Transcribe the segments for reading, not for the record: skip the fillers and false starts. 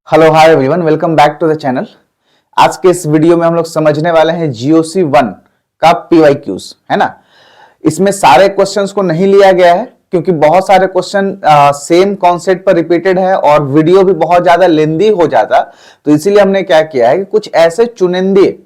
Hello hi everyone, welcome back to the channel. आज के इस वीडियो में हम लोग समझने वाले हैं जीओसी 1 का पीवाईक्यूज, है ना। इसमें सारे क्वेश्चंस को नहीं लिया गया है क्योंकि बहुत सारे क्वेश्चन सेम कॉन्सेप्ट पर रिपीटेड है और वीडियो भी बहुत ज्यादा लेंदी हो जाता, तो इसीलिए हमने क्या किया है कि कुछ ऐसे चुनिंदे,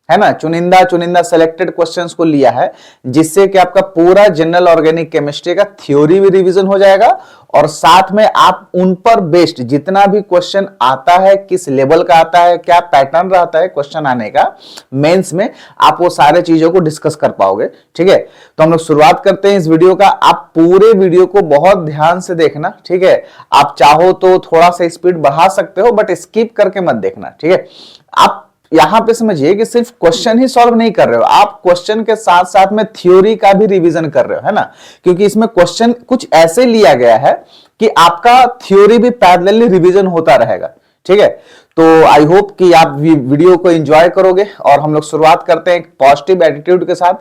है ना, चुनिंदा सेलेक्टेड क्वेश्चंस को लिया है जिससे कि आपका पूरा जनरल ऑर्गेनिक केमिस्ट्री का थ्योरी भी रिवीजन हो जाएगा और साथ में आप उन पर बेस्ड जितना भी क्वेश्चन आता है, किस लेवल का आता है, क्या पैटर्न रहता है क्वेश्चन आने का मेंस में, आप वो सारे चीजों को डिस्कस कर पाओगे। ठीक है, तो हम लोग शुरुआत करते हैं इस वीडियो का। आप पूरे वीडियो को बहुत ध्यान से देखना, ठीक है। आप चाहो तो थोड़ा सा स्पीड बढ़ा सकते हो बट स्किप करके मत देखना, ठीक है। आप यहां पे समझिए कि सिर्फ क्वेश्चन ही सॉल्व नहीं कर रहे हो, आप क्वेश्चन के साथ साथ में थ्योरी का भी रिवीजन कर रहे हो, है ना, क्योंकि इसमें क्वेश्चन कुछ ऐसे लिया गया है कि आपका थ्योरी भी पैरेलली रिवीजन होता रहेगा। ठीक है, तो आई होप कि आप वीडियो को एंजॉय करोगे और हम लोग शुरुआत करते हैं एक पॉजिटिव एटीट्यूड के साथ।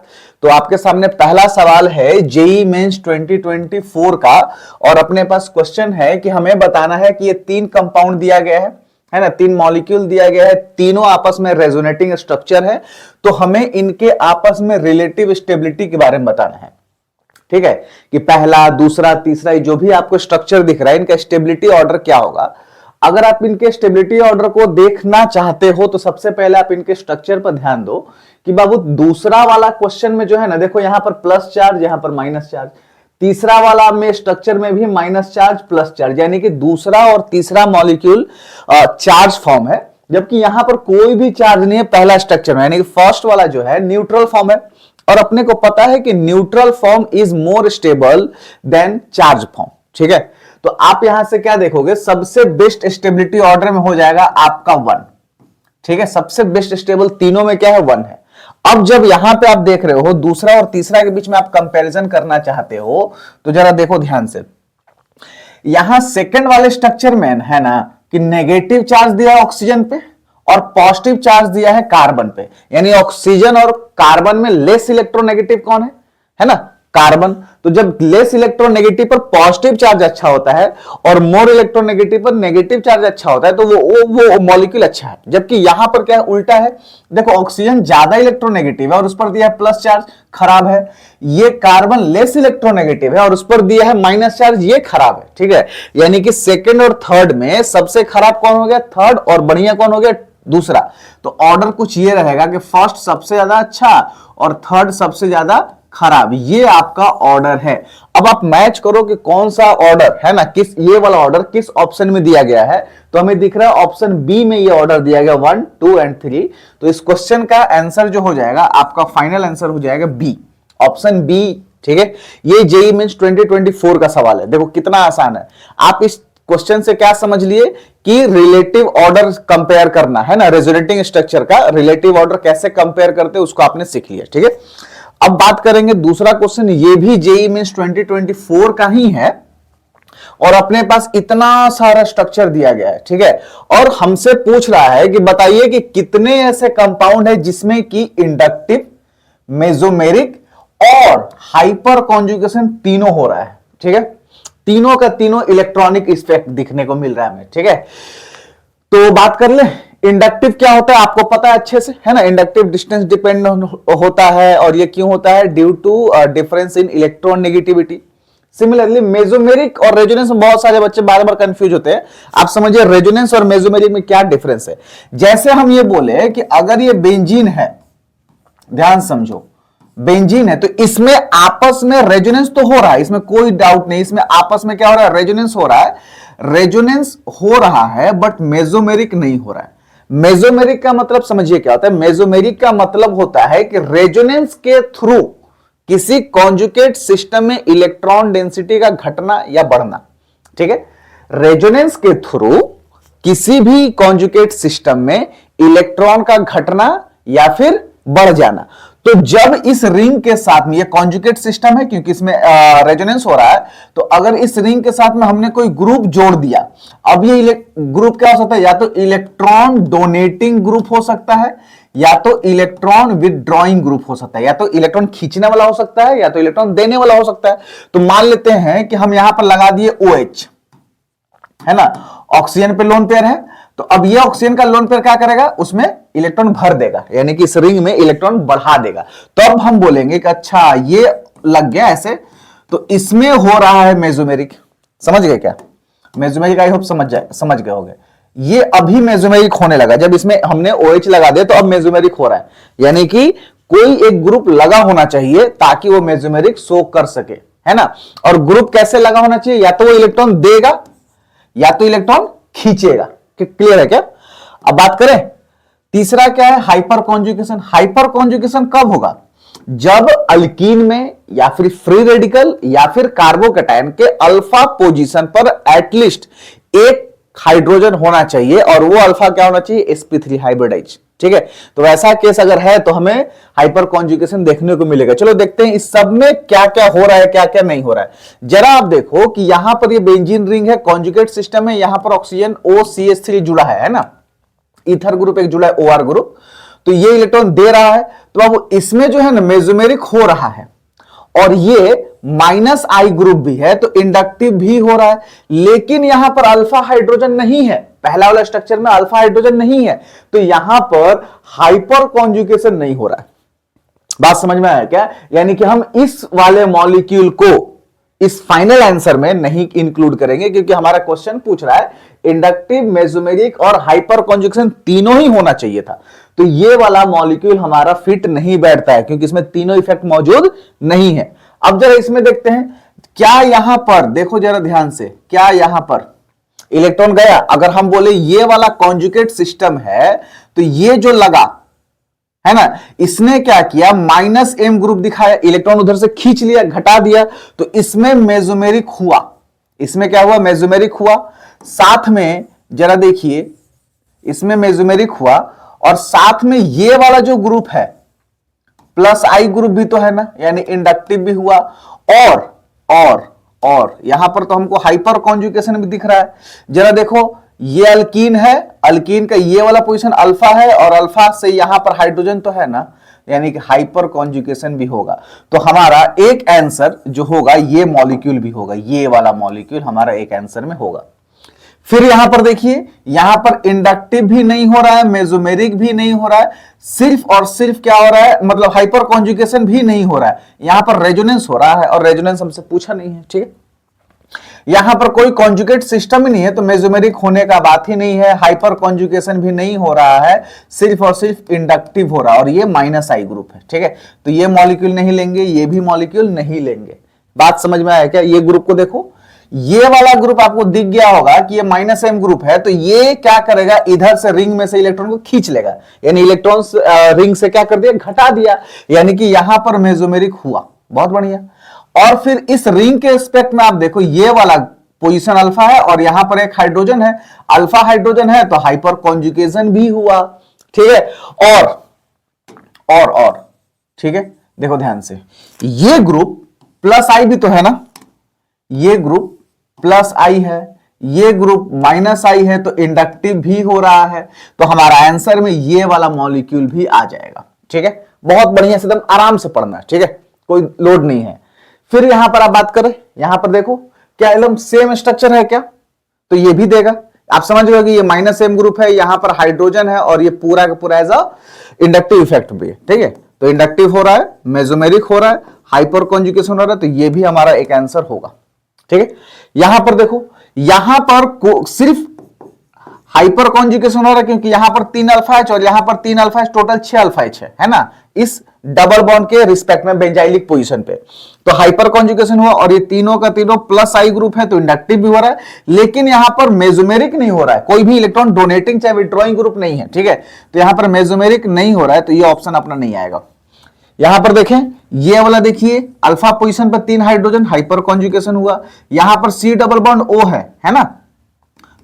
तो आपके सामने पहला सवाल है जेईई मेंस 2024 का और अपने पास क्वेश्चन है कि हमें बताना है कि ये 3 कंपाउंड दिया गया है ना, 3 मॉलिक्यूल दिया गया है, तीनों आपस में रेजोनेटिंग स्ट्रक्चर है, तो हमें इनके आपस में रिलेटिव स्टेबिलिटी के बारे में बताना है। ठीक है, कि पहला, दूसरा, तीसरा जो भी आपको स्ट्रक्चर दिख रहा है इनका स्टेबिलिटी ऑर्डर क्या होगा। अगर आप इनके स्टेबिलिटी ऑर्डर को देखना चाहते हो तो सबसे पहले आप इनके स्ट्रक्चर पर ध्यान दो कि बाबू दूसरा वाला क्वेश्चन में जो है ना, देखो यहां पर प्लस चार्ज, यहां पर माइनस चार्ज, तीसरा वाला में स्ट्रक्चर में भी माइनस चार्ज प्लस चार्ज, यानी कि दूसरा और तीसरा मॉलिक्यूल चार्ज फॉर्म है, जबकि यहां पर कोई भी चार्ज नहीं है पहला स्ट्रक्चर में, यानी कि फर्स्ट वाला जो है न्यूट्रल फॉर्म है और अपने को पता है कि neutral form is more stable then charge form. ठीक है, तो आप यहां से क्या देखोगे, सबसे बेस्ट स्टेबिलिटी ऑर्डर में हो जाएगा आपका 1। ठीक है, सबसे बेस्ट स्टेबल तीनों में क्या है, 1 है। अब जब यहां पे आप देख रहे हो दूसरा और तीसरा के बीच में आप कंपैरिजन करना चाहते हो तो जरा देखो ध्यान से, यहां सेकंड वाले स्ट्रक्चर में है ना कि नेगेटिव चार्ज दिया है ऑक्सीजन पे और पॉजिटिव चार्ज दिया है कार्बन पे, यानी ऑक्सीजन और कार्बन में लेस इलेक्ट्रोनेगेटिव कौन है ना, कार्बन। तो जब लेस इलेक्ट्रोनेगेटिव पर पॉजिटिव चार्ज अच्छा होता है और मोर इलेक्ट्रोनेगेटिव पर नेगेटिव चार्ज अच्छा होता है तो वो मॉलिक्यूल अच्छा है, जबकि यहां पर क्या है, उल्टा है। देखो ऑक्सीजन ज्यादा इलेक्ट्रोनेगेटिव है और उस पर दिया है प्लस चार्ज, खराब है। ये कार्बन लेस इलेक्ट्रोनेगेटिव है और उस पर दिया है माइनस चार्ज, ये खराब है। ठीक है, यानी कि सेकेंड और थर्ड में सबसे खराब कौन हो गया, थर्ड, और बढ़िया कौन हो गया, दूसरा। तो ऑर्डर कुछ ये रहेगा कि फर्स्ट सबसे ज्यादा अच्छा और थर्ड सबसे ज्यादा खराब, ये आपका ऑर्डर है। अब आप मैच करो कि कौन सा ऑर्डर है ना, किस ये वाला ऑर्डर किस ऑप्शन में दिया गया है, तो हमें दिख रहा है ऑप्शन बी में ये ऑर्डर दिया गया 1, 2 एंड 3। तो इस क्वेश्चन का आंसर जो हो जाएगा, आपका फाइनल आंसर हो जाएगा बी, ऑप्शन बी। ठीक है, ये जेईई मेंस 2024 का सवाल है, देखो कितना आसान है। आप इस क्वेश्चन से क्या समझ लिए कि रिलेटिव ऑर्डर कंपेयर करना है ना, रेजोनेटिंग स्ट्रक्चर का रिलेटिव ऑर्डर कैसे कंपेयर करते हैं उसको आपने सीख लिया। ठीक है, अब बात करेंगे दूसरा क्वेश्चन, ये भी जेईई मेंस 2024 का ही है और अपने पास इतना सारा स्ट्रक्चर दिया गया है। ठीक है, और हमसे पूछ रहा है कि बताइए कि कितने ऐसे कंपाउंड है जिसमें कि इंडक्टिव, मेसोमेरिक और हाइपर कॉन्जुगेशन तीनों हो रहा है। ठीक है, तीनों का तीनों इलेक्ट्रॉनिक इफेक्ट दिखने को मिल रहा है हमें। ठीक है, तो बात कर ले, इंडक्टिव क्या होता है आपको पता है अच्छे से, है ना। इंडक्टिव डिस्टेंस डिपेंड होता है और ये क्यों होता है, due to difference in electronegativity. Similarly mesomeric और रेजोनेंस में बहुत सारे बच्चे बार बार कंफ्यूज होते हैं। आप समझिए रेजोनेंस और मेसोमेरिक में क्या डिफरेंस है। जैसे हम ये बोले कि अगर ये बेंजीन है, ध्यान समझो, बेंजीन है तो इसमें आपस में रेजोनेंस तो हो रहा है, इसमें कोई डाउट नहीं, इसमें आपस में क्या हो रहा है, रेजोनेंस हो रहा है। रेजोनेंस हो रहा है बट मेसोमेरिक नहीं हो रहा है। मेसोमेरिक का मतलब समझिए क्या होता है, मेसोमेरिक का मतलब होता है कि रेजोनेंस के थ्रू किसी कॉन्जुगेट सिस्टम में इलेक्ट्रॉन डेंसिटी का घटना या बढ़ना। ठीक है, रेजोनेंस के थ्रू किसी भी कॉन्जुगेट सिस्टम में इलेक्ट्रॉन का घटना या फिर बढ़ जाना। तो जब इस रिंग के साथ में, ये कॉन्जुगेट सिस्टम है क्योंकि इसमें रेजोनेंस हो रहा है, तो अगर इस रिंग के साथ में हमने कोई ग्रुप जोड़ दिया, अब ये ग्रुप क्या हो सकता है, या तो इलेक्ट्रॉन डोनेटिंग ग्रुप हो सकता है, या तो इलेक्ट्रॉन विदड्रॉइंग ग्रुप हो सकता है, या तो इलेक्ट्रॉन खींचने वाला हो सकता है या तो इलेक्ट्रॉन देने वाला हो सकता है। तो मान लेते हैं कि हम यहां पर लगा दिए OH, है ना, ऑक्सीजन पे लोन पेयर है, तो अब ये ऑक्सीजन का लोन पेयर क्या करेगा, उसमें इलेक्ट्रॉन भर देगा, यानी कि इस रिंग में इलेक्ट्रॉन बढ़ा देगा। तो अब हम बोलेंगे कि अच्छा ये लग गया ऐसे, तो इसमें हो रहा है मेसोमेरिक। समझ गए क्या? मेसोमेरिक आई होप समझ गए होंगे। ये अभी मेसोमेरिक होने लगा, जब इसमें हमने OH लगा दिया तो अब मेसोमेरिक हो रहा है, यानी कि कोई एक ग्रुप लगा होना चाहिए ताकि वो मेसोमेरिक शो कर सके, है ना। और ग्रुप कैसे लगा होना चाहिए, या तो वो इलेक्ट्रॉन देगा या तो इलेक्ट्रॉन खींचेगा। क्लियर है क्या? अब बात करें तीसरा क्या है, हाइपर कॉन्जुगेशन। हाइपर कॉन्जुगेशन कब होगा, जब अल्कीन में या फिर फ्री रेडिकल या फिर कार्बोकैटायन के अल्फा पोजीशन पर एटलीस्ट एक हाइड्रोजन होना चाहिए, और वो अल्फा क्या होना चाहिए, sp3 हाइब्रिडाइज। ठीक है, तो वैसा केस अगर है तो हमें हाइपर कॉन्जुगेशन देखने को मिलेगा। चलो देखते हैं इस सब में क्या क्या हो रहा है, क्या क्या नहीं हो रहा है। जरा आप देखो कि यहां पर ये बेंजीन रिंग है, कॉन्जुगेट सिस्टम है, यहां पर ऑक्सीजन OCH3 जुड़ा है ना, ईथर ग्रुप एक जुड़ा है OR ग्रुप, तो ये इलेक्ट्रॉन दे रहा है। तो अब इसमें जो है ना मेसोमेरिक हो रहा है, और ये -I ग्रुप भी है तो इंडक्टिव भी हो रहा है, लेकिन यहां पर अल्फा हाइड्रोजन नहीं है, पहला वाला स्ट्रक्चर में अल्फा हाइड्रोजन नहीं है, तो यहां पर हाइपर कॉन्जुगेशन नहीं हो रहा है। बात समझ में आया क्या? यानी कि हम इस वाले मॉलिक्यूल को इस फाइनल आंसर में नहीं इंक्लूड करेंगे, क्योंकि हमारा क्वेश्चन पूछ रहा है इंडक्टिव, मेसोमेरिक और हाइपर कॉन्जुगेशन तीनों ही होना चाहिए था। तो ये वाला मॉलिक्यूल हमारा फिट नहीं बैठता है, क्योंकि इसमें तीनों इफेक्ट मौजूद नहीं है। अब जरा इसमें देखते हैं, क्या यहां पर देखो जरा ध्यान से, क्या यहां पर इलेक्ट्रॉन गया? अगर हम बोले ये वाला कॉन्जुगेट सिस्टम है, तो ये जो लगा है ना, इसने क्या किया, -M ग्रुप दिखाया, इलेक्ट्रॉन उधर से खींच लिया, घटा दिया, तो इसमें मेसोमेरिक हुआ। इसमें क्या हुआ, मेसोमेरिक हुआ। साथ में जरा देखिए, इसमें मेसोमेरिक हुआ, और साथ में ये वाला जो ग्रुप है +I ग्रुप भी तो है ना, यानी इंडक्टिव भी हुआ। और यहां पर तो हमको हाइपर कॉन्जुगेशन भी दिख रहा है। जरा देखो, ये अल्कीन है, अल्कीन का ये वाला पोजीशन अल्फा है, और अल्फा से यहां पर हाइड्रोजन तो है ना, यानी कि हाइपर कॉन्जुगेशन भी होगा। तो हमारा एक आंसर जो होगा ये मॉलिक्यूल भी होगा, ये वाला मॉलिक्यूल हमारा एक आंसर में होगा। फिर यहां पर देखिए, यहां पर इंडक्टिव भी नहीं हो रहा है, मेसोमेरिक भी नहीं हो रहा है, सिर्फ और सिर्फ क्या हो रहा है, मतलब हाइपर कॉन्जुगेशन भी नहीं हो रहा है, यहां पर रेजोनेंस हो रहा है, और रेजोनेंस हमसे पूछा नहीं है। ठीक है, यहां पर कोई कॉन्जुगेट सिस्टम ही नहीं है, तो मेसोमेरिक होने का बात ही नहीं है, हाइपर कॉन्जुगेशन भी नहीं हो रहा है, सिर्फ और सिर्फ इंडक्टिव हो रहा है, और ये -I ग्रुप है। ठीक है, तो ये मॉलिक्यूल नहीं लेंगे, ये भी मॉलिक्यूल नहीं लेंगे। बात समझ में आया क्या? ये ग्रुप को देखो, ये वाला ग्रुप आपको दिख गया होगा कि ये -M ग्रुप है, तो ये क्या करेगा, इधर से रिंग में से इलेक्ट्रॉन को खींच लेगा, यानी इलेक्ट्रॉन रिंग से क्या कर दिया, घटा दिया, यानी कि यहां पर मेसोमेरिक हुआ। बहुत बढ़िया। और फिर इस रिंग के एस्पेक्ट में आप देखो, ये वाला पोजीशन अल्फा है, और यहां पर एक हाइड्रोजन है, अल्फा हाइड्रोजन है, तो हाइपर कॉन्जुगेशन भी हुआ। ठीक है, और ठीक है, देखो ध्यान से, ये ग्रुप +I भी तो है ना, ये ग्रुप +I है, ये ग्रुप -I है, तो इंडक्टिव भी हो रहा है, तो हमारा आंसर में ये वाला मॉलिक्यूल भी आ जाएगा। ठीक है, बहुत बढ़िया से, एकदम आराम से पढ़ना। ठीक है, कोई लोड नहीं है। फिर यहां पर आप बात करें, यहां पर देखो, क्या एकदम सेम स्ट्रक्चर है क्या, तो ये भी देगा। आप समझ रहे हो कि ये -M ग्रुप है, यहां पर हाइड्रोजन है, और ये पूरा का पूरा एज अ इंडक्टिव इफेक्ट भी है। ठीक है, तो इंडक्टिव हो रहा है, मेसोमेरिक हो रहा है, हाइपर कॉन्जुगेशन हो रहा है, तो ये भी हमारा एक आंसर होगा। ठीक है, यहां पर देखो, यहां पर सिर्फ हाइपर कॉन्जुगेशन हो रहा है, क्योंकि यहां पर 3 अल्फा एच और यहां पर 3 alpha H, total 6 alpha H है ना, इस डबल बॉन्ड के रिस्पेक्ट में बेंजाइलिक पोजीशन पे, तो हाइपर कॉन्जुगेशन हुआ, और ये तीनों का तीनों +I ग्रुप है, तो इंडक्टिव भी हो रहा है, लेकिन यहां पर मेसोमेरिक नहीं हो रहा है, कोई भी इलेक्ट्रॉन डोनेटिंग चाहे विड्रॉइंग ग्रुप नहीं है। ठीक है, तो यहां पर मेसोमेरिक नहीं हो रहा है, तो ये ऑप्शन अपना नहीं आएगा। यहां पर देखें, ये वाला देखिए, अल्फा पोजीशन पर 3 हाइड्रोजन, हाइपर कॉन्जुगेशन हुआ, यहां पर C डबल बॉन्ड O है ना,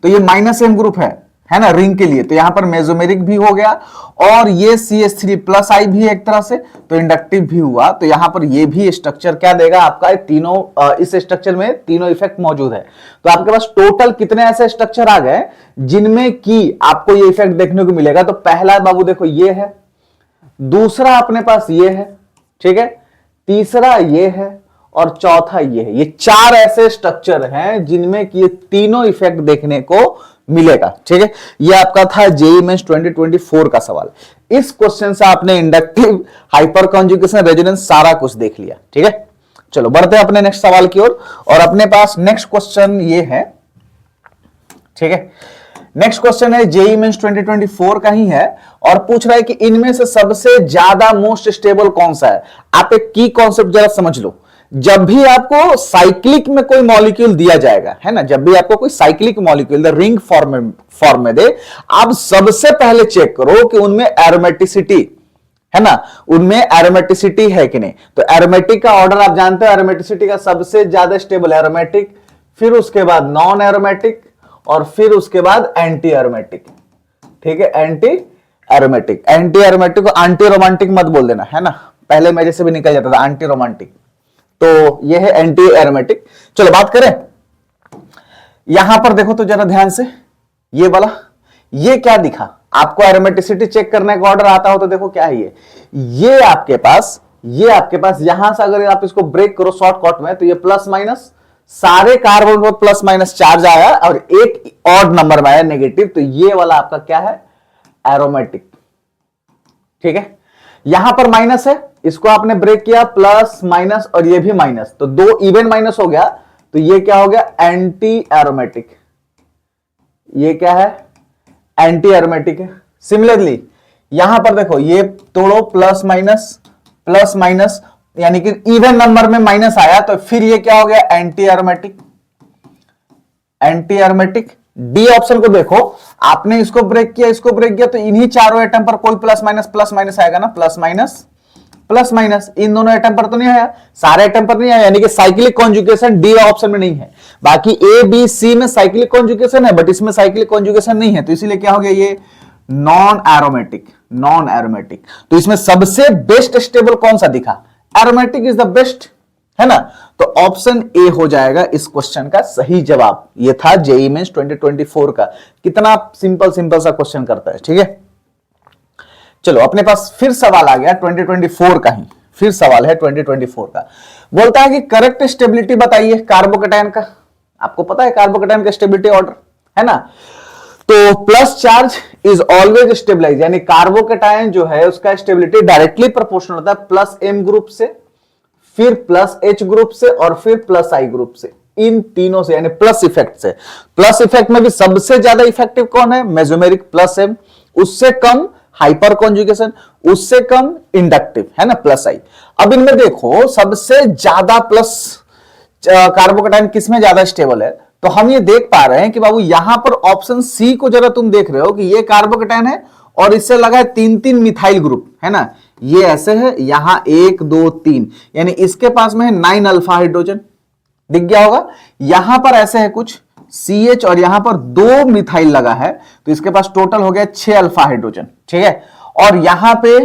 तो ये -M ग्रुप है ना रिंग के लिए, तो यहां पर मेसोमेरिक भी हो गया, और ये CH3 +I भी है एक तरह से, तो इंडक्टिव भी हुआ। तो यहां पर ये भी स्ट्रक्चर क्या देगा आपका, तीनों इस स्ट्रक्चर में तीनों इफेक्ट मौजूद है। तो आपके पास टोटल कितने ऐसे स्ट्रक्चर आ गए जिनमें कि आपको ये इफेक्ट देखने को मिलेगा। तो पहला बाबू देखो ये है, दूसरा अपने पास ये है, ठीक है, तीसरा ये है, और चौथा ये है। ये 4 ऐसे स्ट्रक्चर हैं जिनमें कि ये तीनों इफेक्ट देखने को मिलेगा। ठीक है, ये आपका था जेईई मेंस 2024 का सवाल। इस क्वेश्चन से आपने इंडक्टिव, हाइपर कॉन्जुगेशन, रेजोनेंस सारा कुछ देख लिया। ठीक है, चलो बढ़ते हैं अपने नेक्स्ट सवाल की ओर। और अपने पास नेक्स्ट क्वेश्चन ये है। ठीक है, नेक्स्ट क्वेश्चन है जेईई मेंस 2024 का ही है और पूछ रहा है कि इनमें से सबसे ज्यादा मोस्ट स्टेबल कौन सा है। आप एक की कॉन्सेप्ट जरा समझ लो। जब भी आपको साइक्लिक में कोई मॉलिक्यूल दिया जाएगा, है ना, जब भी आपको कोई साइक्लिक मॉलिक्यूल रिंग फॉर्म में दे, आप सबसे पहले चेक करो कि उनमें एरोमेटिसिटी है ना, उनमें एरोमेटिसिटी है कि नहीं। तो एरोमेटिक का ऑर्डर आप जानते हो, एरोमेटिसिटी का सबसे ज्यादा स्टेबल एरोमेटिक, फिर उसके बाद नॉन एरोमेटिक और फिर उसके बाद एंटी एरोमेटिक। ठीक है, एंटी एरोमेटिक। एंटी एरोमेटिक को एंटी रोमांटिक मत बोल देना, है ना, पहले मेरे से भी निकल जाता था एंटी रोमांटिक। तो ये है एंटी एरोमेटिक। चलो बात करें, यहां पर देखो तो जरा ध्यान से, ये वाला, ये क्या दिखा आपको, एरोमेटिसिटी चेक करने का ऑर्डर आता हो तो देखो क्या है ये आपके पास, यहां से अगर आप इसको ब्रेक करो शॉर्टकट में तो ये प्लस माइनस, सारे कार्बन पर प्लस माइनस चार्ज आया और एक ऑड नंबर में आया नेगेटिव, तो ये वाला आपका क्या है, एरोमेटिक। ठीक है, यहां पर माइनस है, इसको आपने ब्रेक किया, प्लस माइनस और ये भी माइनस, तो दो इवन माइनस हो गया, तो ये क्या हो गया, एंटी एरोमेटिक। ये क्या है, एंटी एरोमेटिक है। सिमिलरली यहां पर देखो, ये तोड़ो, प्लस माइनस, यानी कि इवन नंबर में माइनस आया, तो फिर ये क्या हो गया, anti aromatic. Anti aromatic. D option को देखो, आपने इसको ब्रेक किया, तो इन्हीं चारों एटम पर कोई प्लस माइनस आएगा ना, प्लस माइनस इन दोनों एटम पर तो नहीं आया, सारे एटम पर नहीं आया, यानी कि साइक्लिक कॉन्जुगेशन डी ऑप्शन में नहीं है। बाकी ए बी सी में साइक्लिक कॉन्जुगेशन है, बट इसमें साइक्लिक कॉन्जुगेशन नहीं है, तो इसीलिए क्या हो गया, ये नॉन एरोमेटिक। तो इसमें सबसे बेस्ट स्टेबल कौन सा दिखा, एरोमेटिक इज द बेस्ट, है ना। तो ऑप्शन ए हो जाएगा इस क्वेश्चन का सही जवाब। ये था जेईई मेंस 2024 का। कितना सिंपल सा क्वेश्चन करता है। ठीक है, चलो अपने पास फिर सवाल आ गया 2024 का ही, फिर सवाल है 2024 का। बोलता है कि करेक्ट स्टेबिलिटी बताइए कार्बोकेटायन का। आपको पता है कार्बोकेटायन का स्टेबिलिटी ऑर्डर, है ना। तो plus charge is always stabilize, यानी कार्बोकेटायन जो है उसका स्टेबिलिटी डायरेक्टली प्रोपोर्शनल होता है प्लस एम ग्रुप से, फिर प्लस एच ग्रुप से और फिर प्लस आई ग्रुप से, इन तीनों से, यानी प्लस इफेक्ट से। प्लस इफेक्ट में भी सबसे ज्यादा इफेक्टिव कौन है, मेसोमेरिक प्लस एम, उससे कम हाइपर कॉन्जुगेशन, उससे कम इंडक्टिव, है ना, प्लस आई। अब इनमें देखो सबसे ज्यादा प्लस कार्बोकेटायन किसमें ज्यादा स्टेबल है, तो हम ये देख पा रहे हैं कि बाबू यहां पर ऑप्शन सी को जरा तुम देख रहे हो कि ये कार्बोकेटायन है और इससे लगा है 3 मिथाइल ग्रुप, है ना, ये ऐसे है, यहां 1 2 3, यानी इसके पास में है 9 अल्फा हाइड्रोजन, दिख गया होगा। यहां पर ऐसे है कुछ CH और यहां पर 2 मिथाइल लगा है, तो इसके पास टोटल हो गया 6 अल्फा हाइड्रोजन। ठीक है, और यहां पे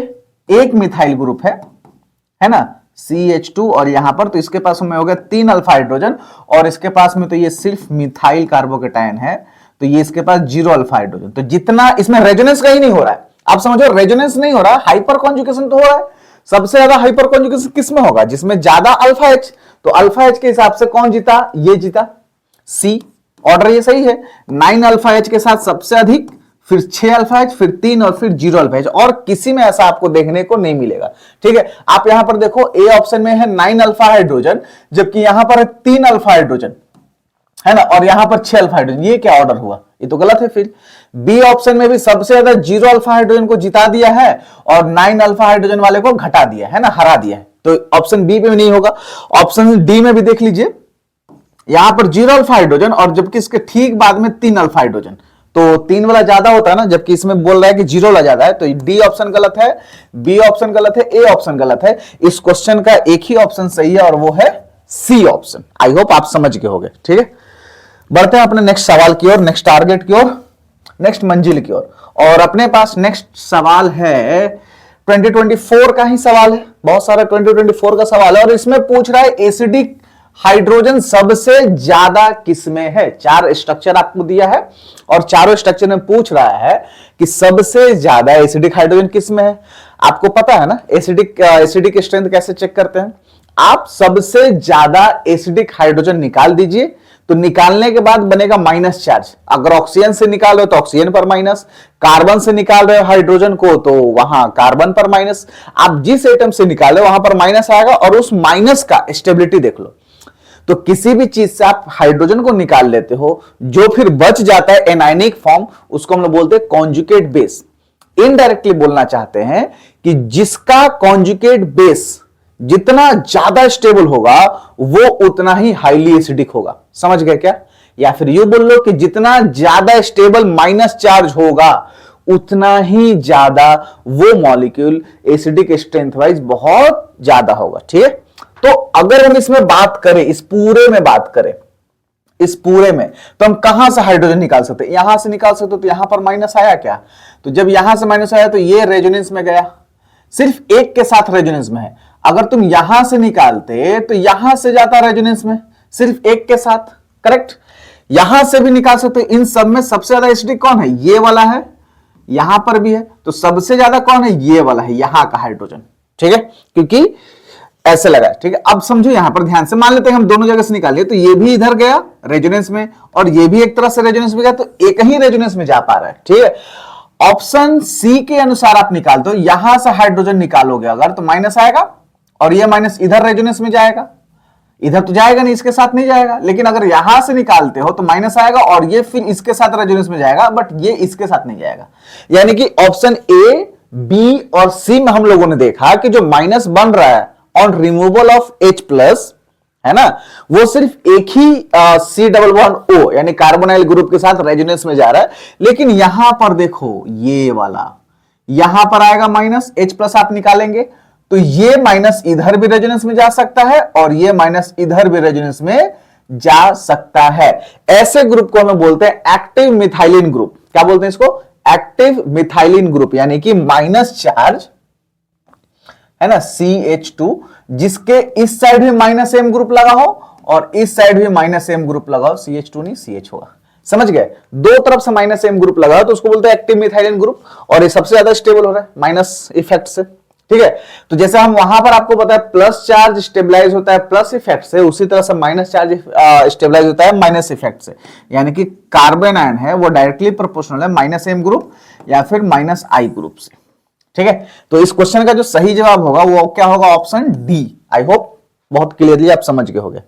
1 मिथाइल ग्रुप है ना, CH2, और यहां पर तो इसके पास में हो गया 3 अल्फा हाइड्रोजन, और इसके पास में तो ये सिर्फ मिथाइल कार्बोकेटायन है, तो ये इसके पास 0 अल्फा हाइड्रोजन। तो जितना इसमें रेजोनेंस कहीं नहीं हो रहा है, आप समझो, रेजोनेंस नहीं हो रहा, हाइपर कॉन्जुगेशन तो हो रहा है। सबसे ज्यादा हाइपर कॉन्जुगेशन किसमें होगा, जिसमें ज्यादा अल्फा एच, तो अल्फा एच के हिसाब से कौन जीता, ये जीता, सी। ऑर्डर ये सही है, 9 अल्फा एच के साथ सबसे अधिक, फिर 6 अल्फा एच, फिर 3 और फिर 0 अल्फा एच, और किसी में ऐसा आपको देखने को नहीं मिलेगा। ठीक है, आप यहां पर देखो ए ऑप्शन में है 9 अल्फा हाइड्रोजन, जबकि यहां पर है 3 अल्फा हाइड्रोजन, है ना, और यहां पर 6 अल्फा हाइड्रोजन। ये क्या ऑर्डर हुआ, ये तो गलत है। फिर बी ऑप्शन में भी सबसे ज्यादा 0 अल्फा हाइड्रोजन को जिता दिया है और 9 अल्फा हाइड्रोजन वाले को घटा दिया है ना, हरा दिया है, तो ऑप्शन बी पे भी नहीं होगा। ऑप्शन डी में भी देख लीजिए, यहां पर 0 अल्फा हाइड्रोजन और जबकि इसके ठीक बाद में 3 अल्फा हाइड्रोजन, तो 3 वाला ज्यादा होता है ना, जबकि इसमें बोल रहा है कि 0 वाला ज्यादा है, तो डी ऑप्शन गलत है, बी ऑप्शन गलत है, ए ऑप्शन गलत है। इस क्वेश्चन का एक ही ऑप्शन सही है और वो है सी ऑप्शन। आई होप आप समझ गए होंगे। ठीक है, बढ़ते हैं अपने नेक्स्ट सवाल की ओर, नेक्स्ट टारगेट की ओर, नेक्स्ट मंजिल की ओर। और अपने पास नेक्स्ट सवाल है 2024 का ही सवाल है, बहुत सारा 2024 का सवाल है, और इसमें पूछ रहा है एसिडिक हाइड्रोजन सबसे ज्यादा किसमें है। 4 स्ट्रक्चर आपको दिया है और चारों स्ट्रक्चर में पूछ रहा है कि सबसे ज्यादा एसिडिक हाइड्रोजन किसमें है। आपको पता है ना एसिडिक स्ट्रेंथ कैसे चेक करते हैं, आप सबसे ज्यादा एसिडिक हाइड्रोजन निकाल दीजिए, तो निकालने के बाद बनेगा माइनस चार्ज। अगर ऑक्सीजन से निकाल रहे हो तो ऑक्सीजन पर माइनस, कार्बन से निकाल रहे हो हाइड्रोजन को तो वहां कार्बन पर माइनस, आप जिस एटम से निकाले वहां पर माइनस आएगा, और उस माइनस का स्टेबिलिटी देख लो। तो किसी भी चीज से आप हाइड्रोजन को निकाल लेते हो, जो फिर बच जाता है एनायनिक फॉर्म, उसको हम लोग बोलते हैं कॉन्जुगेट बेस। इनडायरेक्टली बोलना चाहते हैं कि जिसका कॉन्जुगेट बेस जितना ज्यादा स्टेबल होगा वो उतना ही हाईली एसिडिक होगा। समझ गए क्या? या फिर यू बोल लो कि जितना ज्यादा स्टेबल माइनस चार्ज होगा उतना ही ज्यादा वो मॉलिक्यूल एसिडिक स्ट्रेंथ वाइज बहुत ज्यादा होगा। ठीक है, तो अगर हम इसमें बात करें, इस पूरे में बात करें, इस पूरे में, तो हम कहां से हाइड्रोजन निकाल सकते हैं? यहां से निकाल सकते हो। तो यहां पर माइनस आया क्या? तो जब यहां से माइनस आया तो ये रेजोनेंस में गया, सिर्फ एक के साथ रेजोनेंस में है। अगर तुम यहां से निकालते तो यहां से जाता रेजोनेंस में, सिर्फ एक के साथ। करेक्ट, यहां से भी निकाल सकते हो। इन सब में सबसे ज्यादा एसिडिक कौन है? ये वाला है, यहां पर भी है, तो सबसे ज्यादा कौन है? ये वाला है, यहां का हाइड्रोजन। ठीक है, क्योंकि ऐसे लगा है। ठीक है, अब समझो यहां पर ध्यान से, मान लेते हैं हम दोनों जगह से निकालिए, तो ये भी इधर गया रेजोनेंस में और ये भी एक तरह से रेजोनेंस में गया, तो एक ही रेजोनेंस में जा पा रहा है। ठीक है, ऑप्शन सी के अनुसार आप निकालते हो, यहां से हाइड्रोजन निकालोगे अगर तो माइनस आएगा, और ये माइनस इधर रेजोनेंस में जाएगा, इधर तो जाएगा नहीं, इसके साथ नहीं जाएगा। लेकिन अगर यहां से निकालते हो तो माइनस आएगा और ये फिर इसके साथ रेजोनेंस में जाएगा, बट ये इसके साथ नहीं जाएगा। यानी कि ऑप्शन ए, बी और सी में हम लोगों ने देखा कि जो माइनस बन रहा है on removal of H plus, है ना, वो सिर्फ एक ही C डबल बॉन्ड O यानी कार्बोनाइल ग्रुप के साथ रेजोनेंस में जा रहा है। लेकिन यहां पर देखो, ये वाला यहां पर आएगा माइनस, H प्लस आप निकालेंगे तो ये माइनस इधर भी रेजोनेंस में जा सकता है और ये माइनस इधर भी रेजोनेंस में जा सकता है। ऐसे ग्रुप को हमें बोलते हैं एक्टिव मिथाइलिन ग्रुप। क्या बोलते हैं इसको? एक्टिव मिथाइलिन ग्रुप, यानी कि माइनस चार्ज है ना, CH2, जिसके इस साइड भी माइनस M ग्रुप लगा हो और इस साइड भी माइनस M ग्रुप लगा हो। CH2 नहीं CH होगा। समझ गए? दो तरफ से माइनस M ग्रुप लगा हो तो उसको बोलते हैं एक्टिव मिथाइलिन ग्रुप, और ये सबसे ज्यादा स्टेबल हो रहा है माइनस इफेक्ट से। ठीक है, तो जैसे हम वहां पर आपको पता है प्लस चार्ज स्टेबलाइज होता है प्लस इफेक्ट से, उसी तरह से माइनस चार्ज स्टेबलाइज होता है माइनस इफेक्ट से। यानी कि कार्बन आयन है वो डायरेक्टली प्रोपोर्शनल है माइनस M ग्रुप या फिर माइनस I ग्रुप से। ठीक है, तो इस क्वेश्चन का जो सही जवाब होगा वो क्या होगा? Option D. आई होप बहुत क्लियरली आप समझ गए होंगे।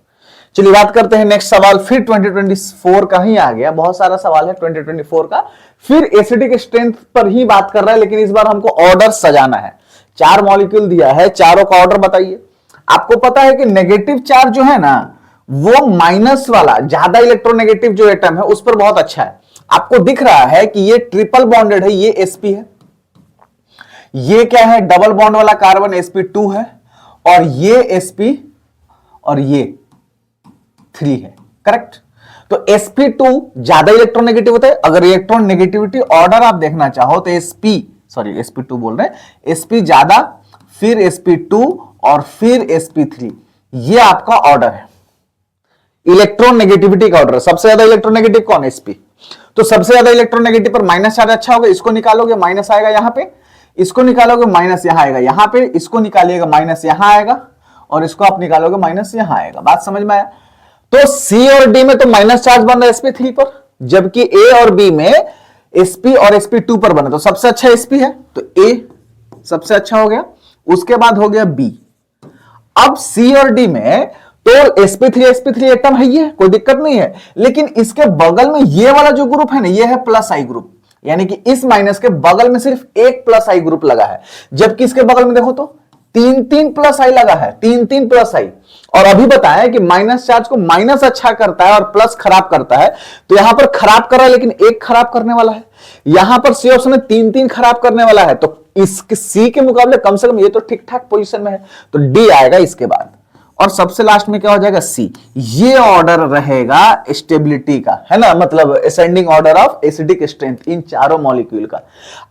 चलिए बात करते हैं नेक्स्ट सवाल, फिर 2024 का ही आ गया, बहुत सारा सवाल है 2024 का, फिर एसिडिक स्ट्रेंथ पर ही बात कर रहा है, लेकिन इस बार हमको ऑर्डर सजाना है। 4 मॉलिक्यूल दिया है, चारों का ऑर्डर बताइए। आपको पता है कि नेगेटिव चार्ज जो है ना, वो माइनस वाला ज्यादा इलेक्ट्रोनेगेटिव जो एटम है उस पर बहुत अच्छा है। आपको दिख रहा है कि ये ट्रिपल बॉन्डेड है, ये sp है, ये क्या है? डबल बॉन्ड वाला कार्बन sp2 है, और ये sp और ये 3 है। करेक्ट, तो sp2 ज्यादा इलेक्ट्रोनेगेटिव होता है। अगर इलेक्ट्रॉन नेगेटिविटी ऑर्डर आप देखना चाहो तो sp2 बोल रहे हैं, sp ज्यादा, फिर sp2 और फिर sp3, ये आपका ऑर्डर है, इलेक्ट्रॉन नेगेटिविटी का ऑर्डर। सबसे ज्यादा इलेक्ट्रोनेगेटिव कौन है? sp। तो सबसे ज्यादा इलेक्ट्रोनेगेटिव पर माइनस चार्ज अच्छा होगा, इसको निकालोगे माइनस आएगा यहां पे, इसको निकालोगे माइनस यहां आएगा, यहां पे इसको निकालिएगा माइनस यहां आएगा, और इसको आप निकालोगे माइनस यहां आएगा। बात समझ में आया? तो C और D में तो माइनस चार्ज बन रहा है sp3 पर, जबकि A और B में sp और sp2 पर बना। तो सबसे अच्छा sp है, तो A सबसे अच्छा हो गया, उसके बाद हो गया B। अब C और D में तो sp3 एटम है, ये कोई दिक्कत नहीं है, लेकिन इसके बगल में ये वाला जो ग्रुप है ना, ये है प्लस I ग्रुप, यानी कि इस माइनस के बगल में सिर्फ एक प्लस I ग्रुप लगा है, जबकि इसके बगल में देखो तो 3 प्लस I लगा है, 3 प्लस I। और अभी बताया कि माइनस चार्ज को माइनस अच्छा करता है और प्लस खराब करता है, तो यहां पर खराब कर रहा है लेकिन एक खराब करने वाला है, यहां पर सी ऑप्शन में 3 खराब करने वाला है, तो इसके सी के मुकाबले कम से कम ये तो ठीक ठाक पोजीशन में है, तो डी आएगा इसके बाद। और सबसे लास्ट में क्या हो जाएगा? सी। ये ऑर्डर रहेगा स्टेबिलिटी का, है ना, मतलब ascending order of acidic strength in चारों मॉलिक्यूल का।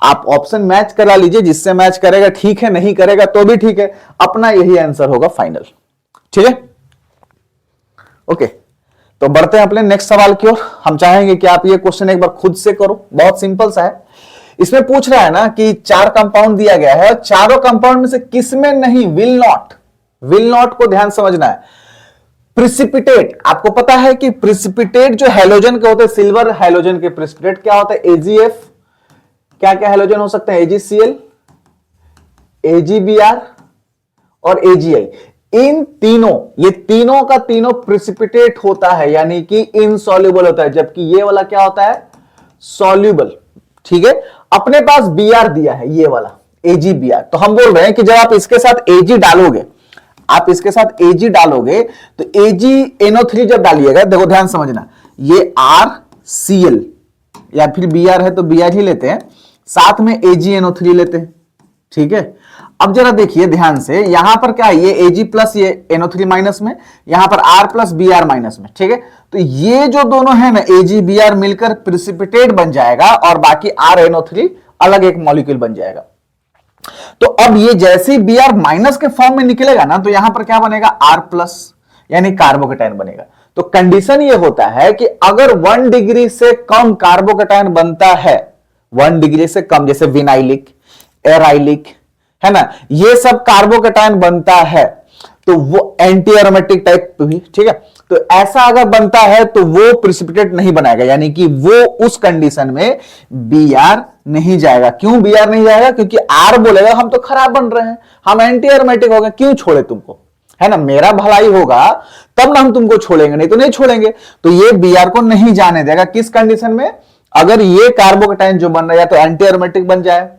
आप ऑप्शन मैच करा लीजिए, जिससे मैच करेगा ठीक है, नहीं करेगा तो भी ठीक है, अपना यही आंसर होगा फाइनल। ठीक है, ओके, तो बढ़ते हैं अपने नेक्स्ट सवाल की ओर। हम चाहेंगे कि आप ये क्वेश्चन एक बार खुद से करो, बहुत सिंपल सा है। इसमें पूछ रहा है ना कि 4 कंपाउंड दिया गया है और चारों कंपाउंड में से किसमें नहीं, विल नॉट, विल नॉट को ध्यान समझना है। प्रिसिपिटेट, आपको पता है कि प्रिसिपिटेट जो हैलोजन के होते हैं, सिल्वर हैलोजन के प्रिसिपिटेट क्या होता है, एजीएफ, क्या क्या हैलोजन हो सकते हैं, एजीसीएल, एजीबीआर और एजीआई। इन तीनों, ये तीनों का तीनों प्रिसिपिटेट होता है, यानी कि इनसॉल्युबल होता है, जबकि ये वाला क्या होता है, सॉल्युबल। ठीक है, अपने पास बीआर दिया है, ये वाला एजीबीआर, तो हम बोल रहे हैं कि जब आप इसके साथ एजी डालोगे, आप इसके साथ एजी डालोगे तो एजीएनओ3 जब डालिएगा, देखो ध्यान समझना, ये आरसीएल या फिर बीआर है तो बीआर ही लेते हैं, साथ में एजीएनओ3 लेते हैं। ठीक है, अब जरा देखिए ध्यान से, यहां पर क्या है, ये एजी प्लस ये NO3 माइनस में, यहां पर आर प्लस बीआर माइनस में। ठीक है, तो ये जो दोनों है ना, एजी बीआर मिलकर प्रिसिपिटेट बन जाएगा और बाकी RNO3 अलग एक मॉलिक्यूल बन जाएगा। तो अब ये जैसे ही बीआर माइनस के फॉर्म में निकलेगा ना, तो यहां पर क्या बनेगा, आर प्लस, यानी कार्बोकेटाइन बनेगा। तो कंडीशन ये होता है कि अगर 1 डिग्री से कम कार्बोकेटाइन बनता है, 1 डिग्री से कम, जैसे विनाइलिक, एराइलिक, है ना, ये सब कार्बोकेटाइन बनता है, तो वो एंटी एरोमेटिक टाइप भी। ठीक है, तो ऐसा अगर बनता है तो वो प्रिसिपिटेट नहीं बनाएगा, यानी कि वो उस कंडीशन में बीआर नहीं जाएगा। क्यों बीआर नहीं जाएगा, क्योंकि आर बोलेगा हम तो खराब बन रहे हैं, हम एंटी एरोमेटिक हो गए, क्यों छोड़े तुमको, है ना, मेरा भलाई होगा तब ना हम तुमको छोड़ेंगे, नहीं तो नहीं छोड़ेंगे। तो ये बीआर को नहीं जाने देगा। किस कंडीशन में, अगर ये कार्बोकेटाइन जो बन रहा है या तो एंटी एरोमेटिक बन जाए,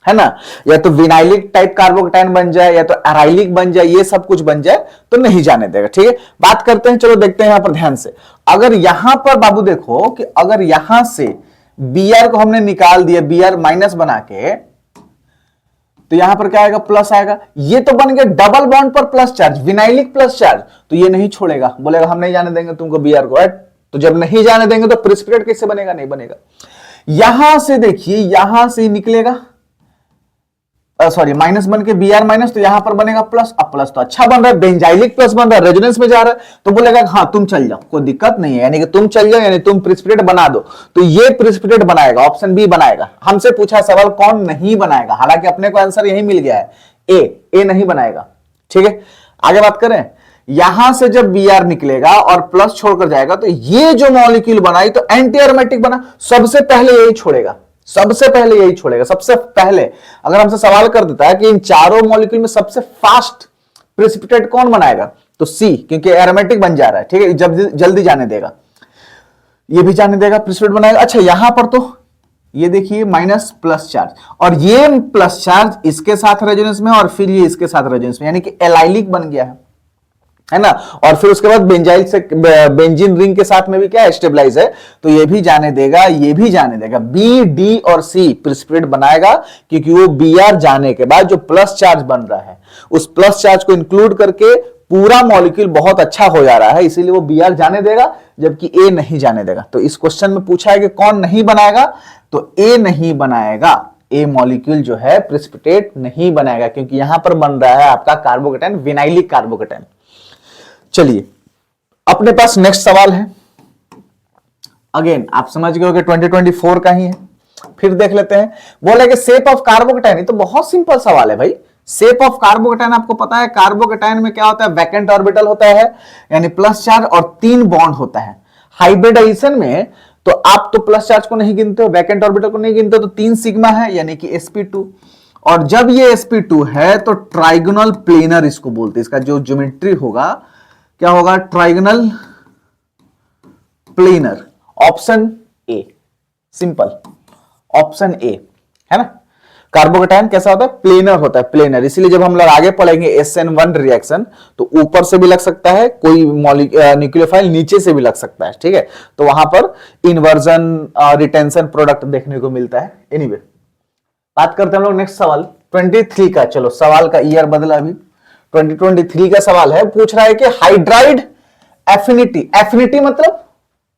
है ना, या तो विनाइलिक टाइप कार्बोकेटाइन बन जाए, या तो एराइलिक बन जाए, ये सब कुछ बन जाए तो नहीं जाने देगा। ठीक है, बात करते हैं, चलो देखते हैं यहां पर ध्यान से। अगर यहां पर बाबू देखो कि अगर यहां से बीआर को हमने निकाल दिया, बीआर माइनस बना के, तो यहां पर क्या आएगा, प्लस आएगा। ये तो बन गया डबल बॉन्ड पर plus charge, vinylic plus charge, तो ये नहीं छोड़ेगा, बोलेगा हम नहीं जाने देंगे तुमको बीआर को। तो जब नहीं जाने देंगे तो प्रिसिपिटेट कैसे बनेगा, नहीं बनेगा। यहां से देखिए, यहां से निकलेगा, सॉरी माइनस बन के बीआर माइनस, तो यहां पर बनेगा प्लस। अब प्लस तो अच्छा बन रहा है, बेंजाइलिक प्लस बन रहा है, रेजोनेंस में जा रहा है, तो बोलेगा हाँ तुम चल जाओ, कोई दिक्कत नहीं है, यानी कि तुम चल जाओ, यानी तुम प्रिसिपिटेट बना दो। तो ये प्रिसिपिटेट बनाएगा, ऑप्शन बी बनाएगा। हमसे पूछा सवाल कौन नहीं बनाएगा, हालांकि अपने को आंसर यही मिल गया है, ए नहीं बनाएगा। ठीक है, आगे बात करें। यहां से जब बीआर निकलेगा और प्लस छोड़कर जाएगा, तो ये जो मॉलिक्यूल बनाई तो एंटी एरोमेटिक बना, सबसे पहले यही छोड़ेगा, सबसे पहले यही छोड़ेगा। सबसे पहले अगर हमसे सवाल कर देता है कि इन चारों मॉलिक्यूल में सबसे फास्ट प्रिसिपिटेट कौन बनाएगा, तो सी, क्योंकि एरोमेटिक बन जा रहा है। ठीक है, जब जल्दी जाने देगा, ये भी जाने देगा, प्रिसिपिटेट बनाएगा। अच्छा, यहां पर तो ये देखिए माइनस प्लस चार्ज, और ये प्लस चार्ज इसके साथ रेजोनेंस में और फिर ये इसके साथ रेजोनेंस में, यानी कि एलाइलिक बन गया है ना। और फिर उसके बाद बेंजाइल से बेंजीन रिंग के साथ में भी क्या स्टेबलाइज है, तो ये भी जाने देगा, ये भी जाने देगा। बी, डी और सी प्रिसिपिटेट बनाएगा, क्योंकि वो बीआर जाने के बाद जो प्लस चार्ज बन रहा है, उस प्लस चार्ज को इंक्लूड करके पूरा मॉलिक्यूल बहुत अच्छा हो जा रहा है, इसीलिए वो बीआर जाने देगा, जबकि ए नहीं जाने देगा। तो इस क्वेश्चन में पूछा है कि कौन नहीं बनाएगा, तो ए नहीं बनाएगा। ए मॉलिक्यूल जो है प्रिसिपिटेट नहीं बनाएगा, क्योंकि यहां पर बन रहा है आपका कार्बोकेटाइन, विनाइलिक कार्बोकेटाइन। चलिए, अपने पास नेक्स्ट सवाल है, अगेन आप समझ गए हो कि 2024 का ही है, फिर देख लेते हैं। बोले कि शेप ऑफ कार्बोकेटाइन, ये तो बहुत सिंपल सवाल है भाई। शेप ऑफ कार्बोकेटाइन आपको पता है, कार्बोकेटाइन में क्या होता है, वैकेंट ऑर्बिटल होता है, यानी प्लस चार्ज और 3 बॉन्ड होता है। हाइब्रिडाइजेशन में तो आप तो प्लस चार्ज को नहीं गिनते हो, वैकेंट ऑर्बिटल को नहीं गिनते हो, तो 3 सिग्मा है, यानी कि sp2। और जब ये sp2 है तो ट्राइगोनल प्लेनर इसको बोलते हैं, इसका जो ज्योमेट्री होगा क्या होगा, trigonal planar. Option A, simple, option A, है ना। कार्बोकेटाइन कैसा होता है, प्लेनर होता है, प्लेनर। इसीलिए जब हम लोग आगे पढ़ेंगे SN1 रिएक्शन, तो ऊपर से भी लग सकता है कोई न्यूक्लियोफाइल, नीचे से भी लग सकता है। ठीक है, तो वहां पर इन्वर्जन, रिटेंशन प्रोडक्ट देखने को मिलता है। एनीवे, बात करते हैं हम लोग नेक्स्ट सवाल 23 का। चलो, सवाल का ईयर बदला, अभी 2023 का सवाल है। पूछ रहा है कि हाइड्राइड एफिनिटी, एफिनिटी मतलब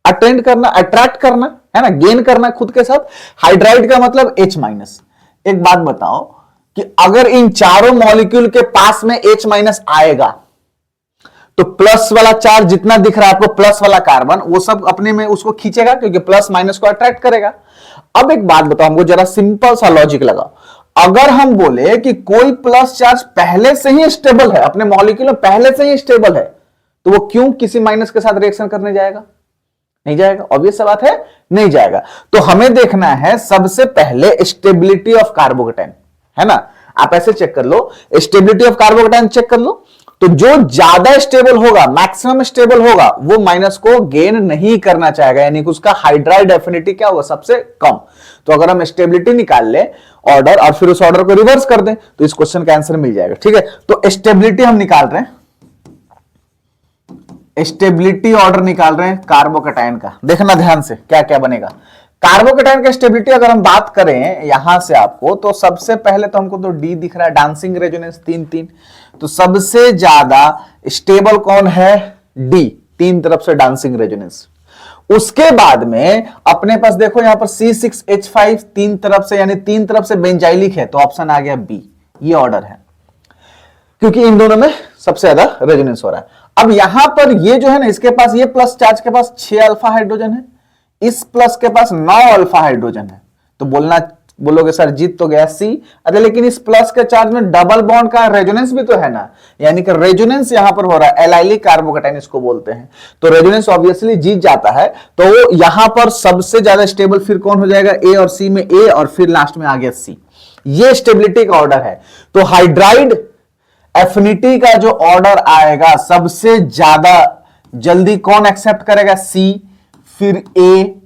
अटेंड करना, अट्रैक्ट करना, है ना, गेन करना खुद के साथ। हाइड्राइड का मतलब H-। एक बात बताओ कि अगर इन चारों मॉलिक्यूल के पास में H- आएगा, तो प्लस वाला चार्ज जितना दिख रहा है आपको, प्लस वाला कार्बन, वो सब अपने में उसको खींचेगा, क्योंकि प्लस माइनस को अट्रैक्ट करेगा। अब एक बात बताओ हमको, जरा सिंपल सा लॉजिक लगाओ। अगर हम बोले कि कोई प्लस चार्ज पहले से ही स्टेबल है, अपने मॉलिक्यूल में पहले से ही स्टेबल है, तो वो क्यों किसी माइनस के साथ रिएक्शन करने जाएगा? नहीं जाएगा, ऑब्वियस सा बात है, नहीं जाएगा। तो हमें देखना है सबसे पहले स्टेबिलिटी ऑफ कार्बोकेटाइन, है ना। आप ऐसे चेक कर लो, स्टेबिलिटी ऑफ कार्बोकेटाइन चेक कर लो, तो जो ज्यादा स्टेबल होगा, मैक्सिमम स्टेबल होगा, वो माइनस को गेन नहीं करना चाहेगा, यानी कि उसका हाइड्राइड एफिनिटी क्या होगा? सबसे कम। तो अगर हम स्टेबिलिटी निकाल ले ऑर्डर और फिर उस ऑर्डर को रिवर्स कर दें तो इस क्वेश्चन का आंसर मिल जाएगा। ठीक है, तो स्टेबिलिटी हम निकाल रहे हैं, स्टेबिलिटी ऑर्डर निकाल रहे हैं कार्बोकेटाइन का। देखना ध्यान से क्या क्या बनेगा। कार्बोकेटाइन का स्टेबिलिटी अगर हम बात करें यहां से आपको, तो सबसे पहले तो हमको तो डी दिख रहा है, डांसिंग रेजोनेंस 3-3, तो सबसे ज्यादा स्टेबल कौन है? डी, तीन तरफ से डांसिंग रेजोनेंस। उसके बाद में अपने पास देखो यहां पर C6H5 तीन तरफ से, यानी तीन तरफ से बेंजाइलिक है, तो ऑप्शन आ गया बी, ये ऑर्डर है, क्योंकि इन दोनों में सबसे ज्यादा रेजोनेंस हो रहा है। अब यहां पर ये जो है ना, इसके पास ये प्लस चार्ज के पास 6 अल्फा हाइड्रोजन है, इस प्लस के पास 9 अल्फा हाइड्रोजन है, तो बोलोगे सर जीत तो गया सी। अरे लेकिन इस प्लस के चार्ज में डबल बॉन्ड का रेजोनेंस भी तो है ना, यानी कि रेजोनेंस यहां पर हो रहा है, एलाइलिक कार्बोकेटाइन इसको बोलते हैं, तो रेजोनेंस ऑब्वियसली जीत जाता है। तो यहां पर सबसे ज्यादा स्टेबल फिर कौन हो जाएगा? ए और सी में ए, और फिर लास्ट में आ गया सी। ये स्टेबिलिटी का ऑर्डर है। तो हाइड्राइड एफिनिटी का जो ऑर्डर आएगा, सबसे ज्यादा जल्दी कौन एक्सेप्ट करेगा? सी, फिर ए,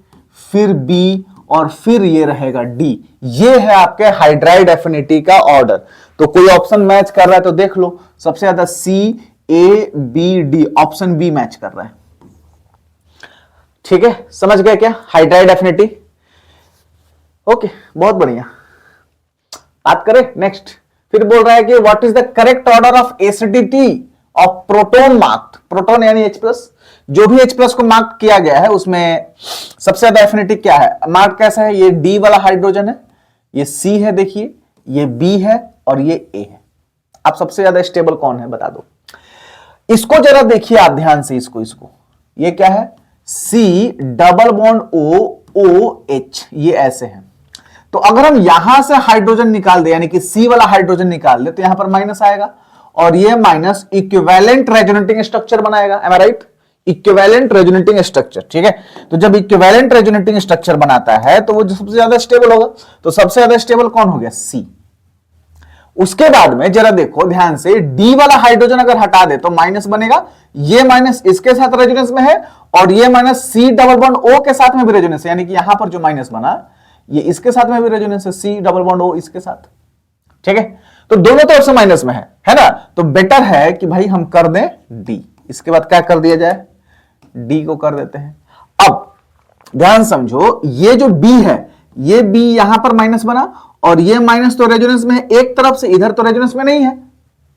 फिर बी, और फिर ये रहेगा डी। ये है आपके हाइड्राइड एफिनिटी का ऑर्डर। तो कोई ऑप्शन मैच कर रहा है तो देख लो, सबसे ज्यादा C, A, B, D, option B match कर रहा है। ठीक है, समझ गए क्या हाइड्राइड एफिनिटी? ओके, बहुत बढ़िया। बात करें नेक्स्ट, फिर बोल रहा है कि what is the correct order of acidity of proton marked, proton यानी H+, जो भी H+ को मार्क किया गया है उसमें सबसे ज्यादा एफिनिटी क्या है? मार्क कैसा है? ये D वाला हाइड्रोजन है, ये C है, देखिए ये B है और ये A है। अब सबसे ज्यादा स्टेबल कौन है बता दो। इसको जरा देखिए आप ध्यान से, इसको ये क्या है? C double bond O, OH, ये ऐसे है। तो अगर हम यहां से हाइड्रोजन निकाल दे, यानी कि C वाला हाइड्रोजन निकाल दे, तो यहां पर माइनस आएगा, और ये माइनस इक्विवेलेंट रेजोनेटिंग स्ट्रक्चर बनाएगा। एम आई राइट? Equivalent resonating structure. ठीक है, तो जब इक्विवेलेंट रेजोनेटिंग स्ट्रक्चर बनाता है तो वो सबसे ज्यादा स्टेबल होगा। तो सबसे ज्यादा स्टेबल कौन हो गया? सी। उसके बाद में जरा देखो ध्यान से, डी वाला हाइड्रोजन अगर हटा दे तो माइनस बनेगा, ये माइनस इसके साथ रेजोनेंस में है, और ये minus C double bond O के साथ में भी रेजोनेंस है, यानी कि यहां पर जो माइनस बना ये इसके साथ में भी रेजोनेंस है, सी डबल बॉन्ड ओ इसके साथ। ठीक है, तो दोनों तरफ से माइनस में है ना, तो बेटर है कि भाई हम कर दें डी। इसके बाद क्या कर दिया जाए? डी को कर देते हैं। अब ध्यान समझो, ये जो बी है, ये बी यहां पर माइनस बना, और ये माइनस तो रेजोनेंस में है एक तरफ से, इधर तो रेजोनेंस में नहीं है,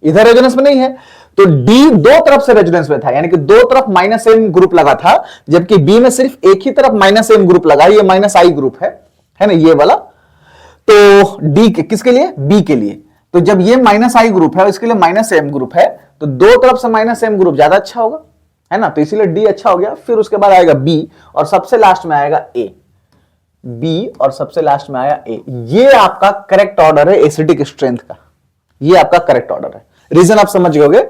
इधर रेजोनेंस में नहीं है, तो डी दो तरफ से रेजोनेंस में था, यानी कि दो तरफ माइनस एम ग्रुप लगा था, जबकि बी में सिर्फ एक ही तरफ माइनस एम ग्रुप लगा, ये माइनस आई ग्रुप है ना, ये वाला। तो डी के किसके लिए? बी के लिए। तो जब ये माइनस आई ग्रुप है, इसके लिए माइनस एम ग्रुप है, तो दो तरफ से माइनस एम ग्रुप ज्यादा अच्छा होगा, है ना, तो इसीलिए डी अच्छा हो गया। फिर उसके बाद आएगा बी, और सबसे लास्ट में आएगा ए। बी और सबसे लास्ट में आया ए। ये आपका करेक्ट ऑर्डर है एसिडिक स्ट्रेंथ का, ये आपका करेक्ट ऑर्डर है। रीजन आप समझ गए।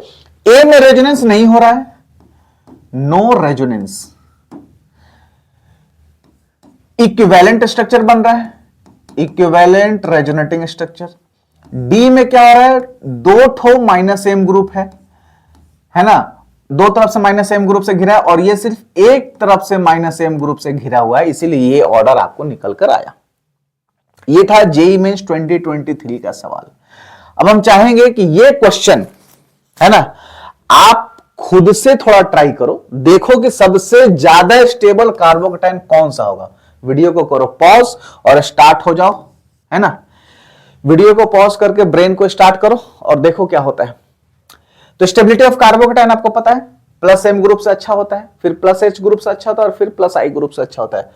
ए में रेजोनेंस नहीं हो रहा है, नो रेजोनेंस, इक्विवेलेंट स्ट्रक्चर बन रहा है, इक्विवेलेंट रेजोनेटिंग स्ट्रक्चर। डी में क्या हो रहा है? दो ठो माइनस एम ग्रुप है ना, दो तरफ से माइनस एम ग्रुप से घिरा है, और ये सिर्फ एक तरफ से माइनस एम ग्रुप से घिरा हुआ है, इसीलिए ये ऑर्डर आपको निकल कर आया। ये था जेईई मेंस 2023 का सवाल। अब हम चाहेंगे कि ये क्वेश्चन, है ना, आप खुद से थोड़ा ट्राई करो, देखो कि सबसे ज्यादा स्टेबल कार्बोकेटाइन कौन सा होगा। वीडियो को करो पॉज और स्टार्ट हो जाओ, है ना, वीडियो को पॉज करके ब्रेन को स्टार्ट करो और देखो क्या होता है। तो स्टेबिलिटी ऑफ कार्बोकेटाइन आपको पता है, प्लस एम ग्रुप से अच्छा होता है, फिर प्लस एच ग्रुप से अच्छा होता है, और फिर प्लस आई ग्रुप से अच्छा होता है।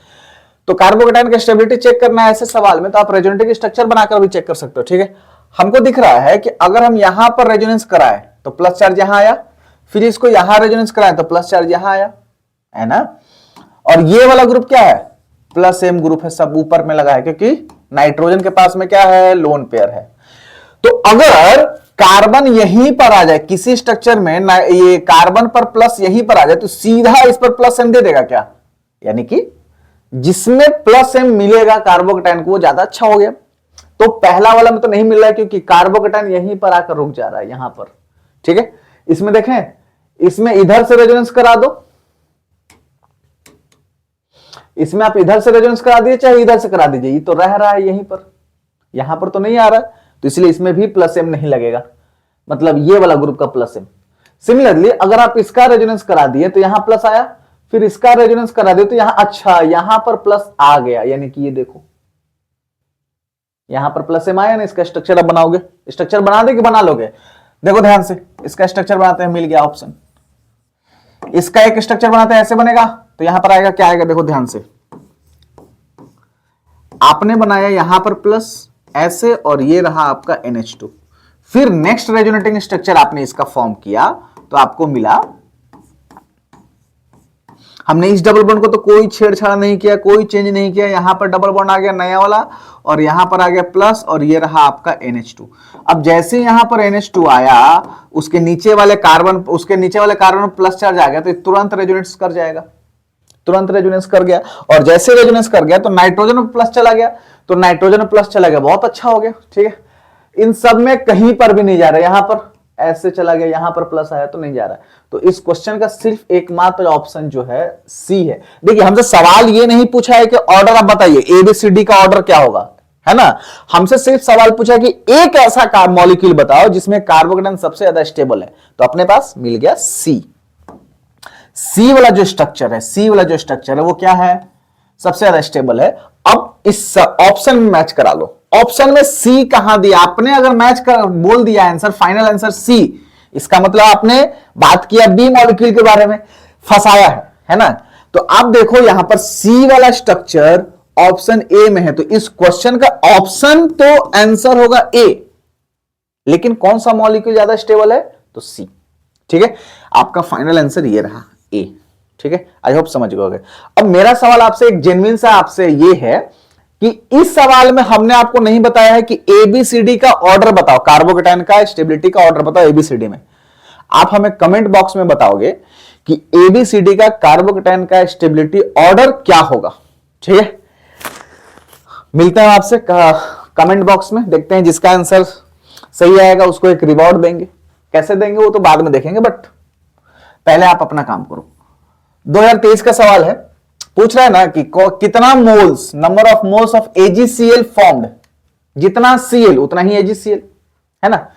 तो कार्बोकेटाइन की स्टेबिलिटी चेक करना है ऐसे सवाल में, तो आप रेजोनेटिंग स्ट्रक्चर बनाकर भी चेक कर सकते हो। ठीक है, हमको दिख रहा है कि अगर हम यहां पर रेजोनेंस कराए तो प्लस चार्ज यहां आया, फिर इसको यहां रेजोनेंस कराए तो प्लस चार्ज यहां आया, है ना। और ये वाला ग्रुप क्या है? प्लस एम ग्रुप है, सब ऊपर में लगा है क्योंकि नाइट्रोजन के पास में क्या है, लोन पेयर है। तो अगर कार्बन यहीं पर आ जाए किसी स्ट्रक्चर में, ये कार्बन पर प्लस यहीं पर आ जाए तो सीधा इस पर प्लस एम दे देगा क्या, यानी कि जिसमें प्लस एम मिलेगा कार्बोकेटाइन को वो ज्यादा अच्छा हो गया। तो पहला वाला में तो नहीं मिल रहा है क्योंकि कार्बोकेटाइन यहीं पर आकर रुक जा रहा है, यहां पर, ठीक है। इसमें देखें, इसमें इधर से रेजोनेंस करा दो, इसमें आप इधर से रेजोनेंस करा दीजिए चाहे इधर से करा दीजिए, ये तो रह रहा है यहीं पर, यहां पर तो नहीं आ रहा है, तो इसलिए इसमें भी प्लस एम नहीं लगेगा, मतलब ये वाला ग्रुप का प्लस एम। सिमिलरली अगर आप इसका रेजोनेंस करा दिए तो यहां प्लस आया, फिर इसका रेजोनेंस करा दिए तो यहां, अच्छा यहां पर प्लस आ गया, यानी कि ये देखो यहां पर प्लस एम आया ना। इसका स्ट्रक्चर अब बनाओगे, स्ट्रक्चर बना दे कि बना लोगे, देखो ध्यान से, इसका स्ट्रक्चर बनाते हैं, मिल गया ऑप्शन। इसका एक स्ट्रक्चर बनाते हैं, ऐसे बनेगा, तो यहां पर आएगा क्या आएगा, देखो ध्यान से, आपने बनाया यहां पर प्लस ऐसे, और ये रहा आपका NH2। फिर नेक्स्ट रेजोनेटिंग स्ट्रक्चर आपने इसका फॉर्म किया तो आपको मिला, हमने इस डबल बॉन्ड को तो कोई छेड़छाड़ नहीं किया, कोई चेंज नहीं किया, यहां पर डबल बॉन्ड आ गया नया वाला, और यहां पर आ गया प्लस, और ये रहा आपका NH2। अब जैसे यहां पर NH2 आया, उसके नीचे वाले कार्बन में प्लस चार्ज आ गया, तो तुरंत रेजोनेंस कर जाएगा, तुरंत रेजोनेंस कर गया। और जैसे रेजोनेंस कर गया तो नाइट्रोजन में प्लस चला गया, तो नाइट्रोजन में प्लस चला गया, बहुत अच्छा हो गया, ठीक है। इन सब में कहीं पर भी नहीं जा रहा, यहां पर ऐसे चला गया, यहां पर प्लस आया तो नहीं जा रहा है। तो इस क्वेश्चन का सिर्फ एकमात्र ऑप्शन जो है सी है। देखिए हमसे सवाल ये नहीं पूछा है कि ऑर्डर आप बताइए ABCD का ऑर्डर क्या होगा, है ना, हमसे सिर्फ सवाल पूछा कि एक ऐसा मॉलिक्यूल बताओ जिसमें कार्बोकेटाइन सबसे ज्यादा स्टेबल है, तो अपने पास मिल गया सी वाला जो स्ट्रक्चर है, सी वाला जो स्ट्रक्चर है वो क्या है, सबसे ज्यादा स्टेबल है। अब इस ऑप्शन में मैच करा लो, ऑप्शन में सी कहां दिया आपने, अगर मैच कर बोल दिया आंसर, फाइनल आंसर सी, इसका मतलब आपने बात किया बी मॉलिक्यूल के बारे में, फंसाया है ना। तो आप देखो यहां पर सी वाला स्ट्रक्चर ऑप्शन ए में है, तो इस क्वेश्चन का ऑप्शन तो आंसर होगा ए, लेकिन कौन सा मॉलिक्यूल ज्यादा स्टेबल है, तो सी, ठीक है। आपका फाइनल आंसर ये रहा ए, ठीक है। आई होप समझ गए। अब मेरा सवाल आपसे एक जेन्युइन सा आपसे ये है कि इस सवाल में हमने आपको नहीं बताया है कि ABCD का ऑर्डर बताओ, कार्बोकेटाइन का स्टेबिलिटी का ऑर्डर बताओ ABCD में। आप हमें कमेंट बॉक्स में बताओगे कि ABCD का कार्बोकेटाइन का स्टेबिलिटी ऑर्डर क्या होगा, ठीक है। मिलते हैं आपसे कमेंट बॉक्स में, देखते हैं जिसका आंसर सही आएगा उसको एक रिवॉर्ड देंगे, कैसे देंगे वो तो बाद में देखेंगे, बट पहले आप अपना काम करो। 2023 का सवाल है, पूछ रहा है ना कि कितना moles, number of moles of AgCl formed, जितना Cl उतना ही AgCl, है ना,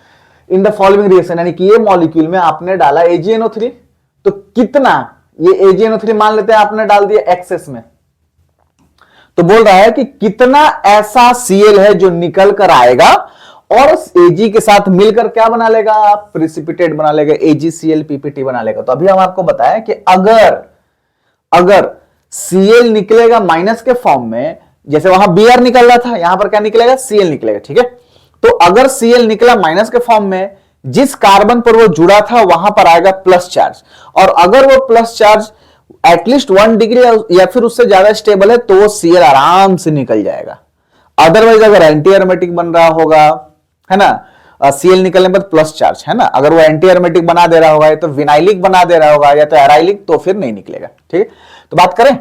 इन द फॉलोइंग रिएक्शन, यानी कि ये मॉलिक्यूल में आपने डाला AgNO3, तो कितना, ये AgNO3 मान लेते हैं आपने डाल दिया एक्सेस में, तो बोल रहा है कि कितना ऐसा Cl है जो निकल कर आएगा और Ag के साथ मिलकर क्या बना लेगा, प्रिसिपिटेट बना लेगा, AgCl PPT बना लेगा। तो अभी हम आपको बताया कि अगर Cl निकलेगा माइनस के फॉर्म में, जैसे वहां Br निकल रहा था, यहां पर क्या निकलेगा, Cl निकलेगा, ठीक है। तो अगर Cl निकला माइनस के फॉर्म में, जिस कार्बन पर वो जुड़ा था वहां पर आएगा प्लस चार्ज, और अगर वो प्लस चार्ज एटलीस्ट 1 डिग्री या फिर उससे ज्यादा स्टेबल है तो वो Cl आराम से निकल जाएगा। अदरवाइज अगर एंटी एरोमेटिक बन रहा होगा, है ना, Cl निकलने पर प्लस चार्ज, है ना, अगर वो एंटी एरोमेटिक बना दे रहा होगा या तो विनाइलिक बना दे रहा होगा या तो एराइलिक, तो फिर नहीं निकलेगा, ठीक है। तो बात करें,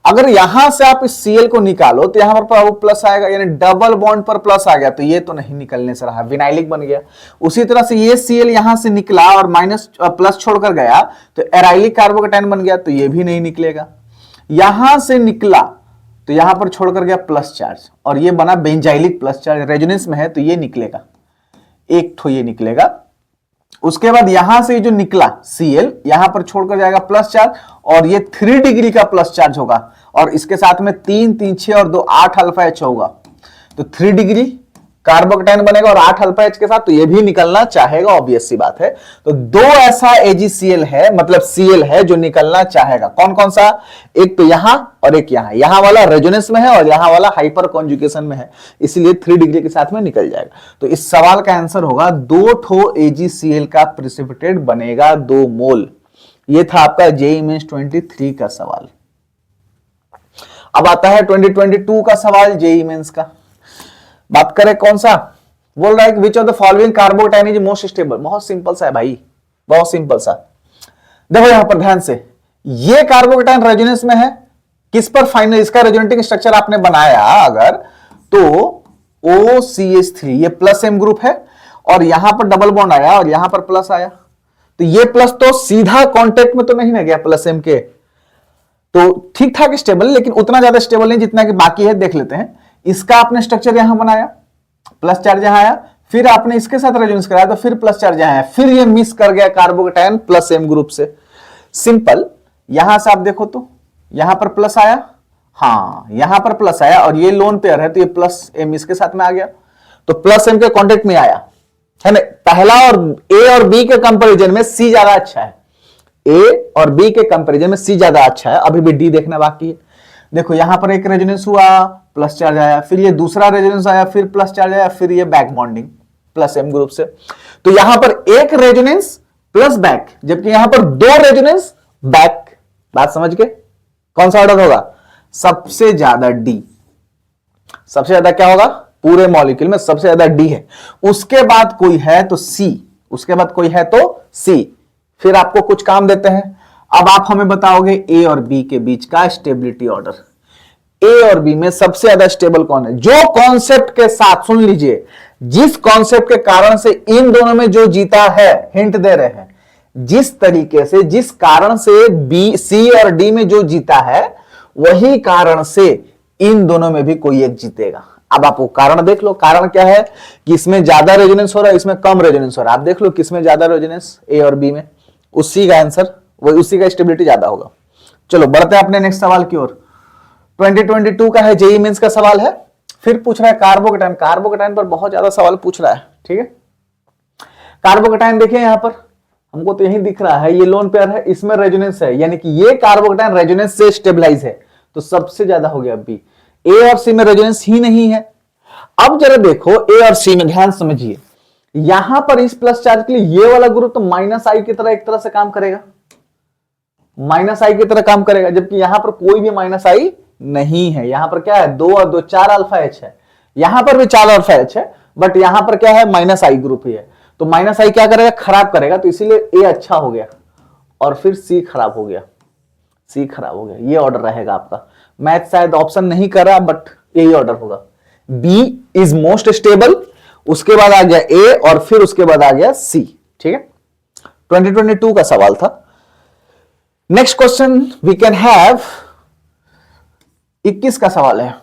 अगर यहां से आप इस Cl को निकालो तो यहां पर वो प्लस आएगा, यानी डबल बॉन्ड पर प्लस आ गया, तो ये तो नहीं निकलने से रहा, विनाइलिक बन गया। उसी तरह से ये Cl यहां से निकला और माइनस प्लस छोड़कर गया तो एराइलिक कार्बोकेटाइन बन गया, तो ये भी नहीं निकलेगा। यहां से निकला तो यहां पर छोड़कर गया प्लस चार्ज और ये बना बेंजाइलिक प्लस चार्ज, रेजोनेंस में है तो ये निकलेगा, एक ठो ये निकलेगा। उसके बाद यहां से जो निकला Cl यहां पर छोड़कर जाएगा प्लस चार्ज और ये 3 डिग्री का प्लस चार्ज होगा और इसके साथ में 3 3 6 और 2 8 अल्फा H होगा, तो 3 डिग्री कार्बोकेटाइन बनेगा और 8 अल्फा H के साथ, तो ये भी निकलना चाहेगा, ऑब्वियस सी बात है। तो दो ऐसा AgCl है, मतलब Cl है जो निकलना चाहेगा। कौन कौन सा, एक तो यहां और एक यहां, यहां वाला रेजोनेंस में है और यहां वाला हाइपर कॉन्जुगेशन में है, इसलिए 3 डिग्री के साथ में निकल जाएगा। तो इस सवाल का आंसर होगा 2 ठो AgCl का प्रेसिपिटेट बनेगा 2 मोल। ये था आपका JEE मेंस 23 का सवाल। अब आता है 2022 का सवाल, जेईई मेंस का। बात करें कौन सा, बोल रहा है कि which of the following carbocation is most stable. बहुत सिंपल सा है भाई, बहुत सिंपल सा। देखो यहां पर ध्यान से, ये कार्बोकैटायन रेजोनेंस में है, किस पर फाइनल, इसका रेजोनेटिंग स्ट्रक्चर आपने बनाया अगर, तो OCH3 ये प्लस M ग्रुप है, और यहां पर डबल बॉन्ड आया और यहां पर प्लस आया, तो ये प्लस तो सीधा कांटेक्ट में तो नहीं ना गया प्लस M के, तो ठीक ठाक स्टेबल, लेकिन उतना ज्यादा स्टेबल नहीं जितना कि बाकी है। देख लेते हैं, इसका आपने स्ट्रक्चर यहां बनाया, प्लस चार्ज यहां आया, फिर आपने इसके साथ रेजोनेंस कराया तो फिर प्लस चार्ज यहां आया, फिर ये मिस कर गया कार्बोकैटायन प्लस M ग्रुप से। सिंपल, यहां से आप देखो तो यहां पर प्लस आया, हाँ यहां पर प्लस आया, और ये लोन पेयर है तो ये प्लस M इसके साथ में आ गया, तो प्लस M के कांटेक्ट में आया, है ना। पहला और A और B के कंपैरिजन में C ज्यादा अच्छा है, A और B के कंपैरिजन में C ज्यादा अच्छा है। अभी भी D देखना बाकी है। देखो यहां पर एक रेजोनेंस हुआ, प्लस चार्ज आया, फिर ये दूसरा रेजोनेंस आया, फिर प्लस चार्ज आया, फिर ये back bonding plus M group से। तो यहां पर एक रेजोनेंस प्लस बैक, जबकि यहां पर दो रेजोनेंस बैक। बात समझ के, कौन सा ऑर्डर होगा, सबसे ज्यादा D। सबसे ज्यादा क्या होगा, पूरे मॉलिक्यूल में सबसे ज्यादा D है, उसके बाद कोई है तो C, उसके बाद कोई है तो C। फिर आपको कुछ काम देते हैं, अब आप हमें बताओगे A और B के बीच का स्टेबिलिटी ऑर्डर। A और B में सबसे ज्यादा स्टेबल कौन है, जो कॉन्सेप्ट के साथ, सुन लीजिए, जिस कॉन्सेप्ट के कारण से इन दोनों में जो जीता है, हिंट दे रहे हैं, जिस तरीके से, जिस कारण से B, C और D में जो जीता है, वही कारण से इन दोनों में भी कोई एक जीतेगा। अब आप वो कारण देख लो, कारण क्या है कि इसमें ज्यादा रेजोनेंस हो रहा है, इसमें कम रेजोनेंस हो रहा है। आप देख लो किसमें ज्यादा रेजोनेंस, A और B में, उसी का आंसर, वही उसी का स्टेबिलिटी ज्यादा होगा। चलो बढ़ते हैं अपने नेक्स्ट सवाल की ओर। 2022 का है, जेईई मेंस का सवाल है, फिर पूछ रहा है कार्बोकैटायन। कार्बोकैटायन पर बहुत ज्यादा सवाल पूछ रहा है, ठीक है। कार्बोकैटायन देखिए यहां पर हमको तो यही दिख रहा है, ये लोन पेयर है, इसमें रेजोनेंस है, यानी कि ये कार्बोकैटायन रेजोनेंस से स्टेबलाइज है, तो सबसे ज्यादा हो गया B। A और C में रेजोनेंस ही नहीं है। अब जरा देखो A और C में, ध्यान समझिए, यहां पर इस प्लस चार्ज के लिए ये वाला ग्रुप तो माइनस आई की तरह एक तरह से काम करेगा, माइनस आई की तरह काम करेगा, जबकि यहां पर कोई भी माइनस आई नहीं है। यहां पर क्या है, 2 और 2 4 अल्फा H है, यहां पर भी 4 अल्फा H है, बट यहां पर क्या है, माइनस आई ग्रुप ही है, तो माइनस आई क्या करेगा, खराब करेगा, तो इसीलिए A अच्छा हो गया और फिर C खराब हो गया, C खराब हो गया। ये ऑर्डर रहेगा आपका। मैथ शायद ऑप्शन नहीं कर रहा, बट यही ऑर्डर होगा। B इज मोस्ट स्टेबल, उसके बाद आ गया A और फिर उसके बाद आ गया C, ठीक है। 2022 का सवाल था। Next question we can have 21 का सवाल है।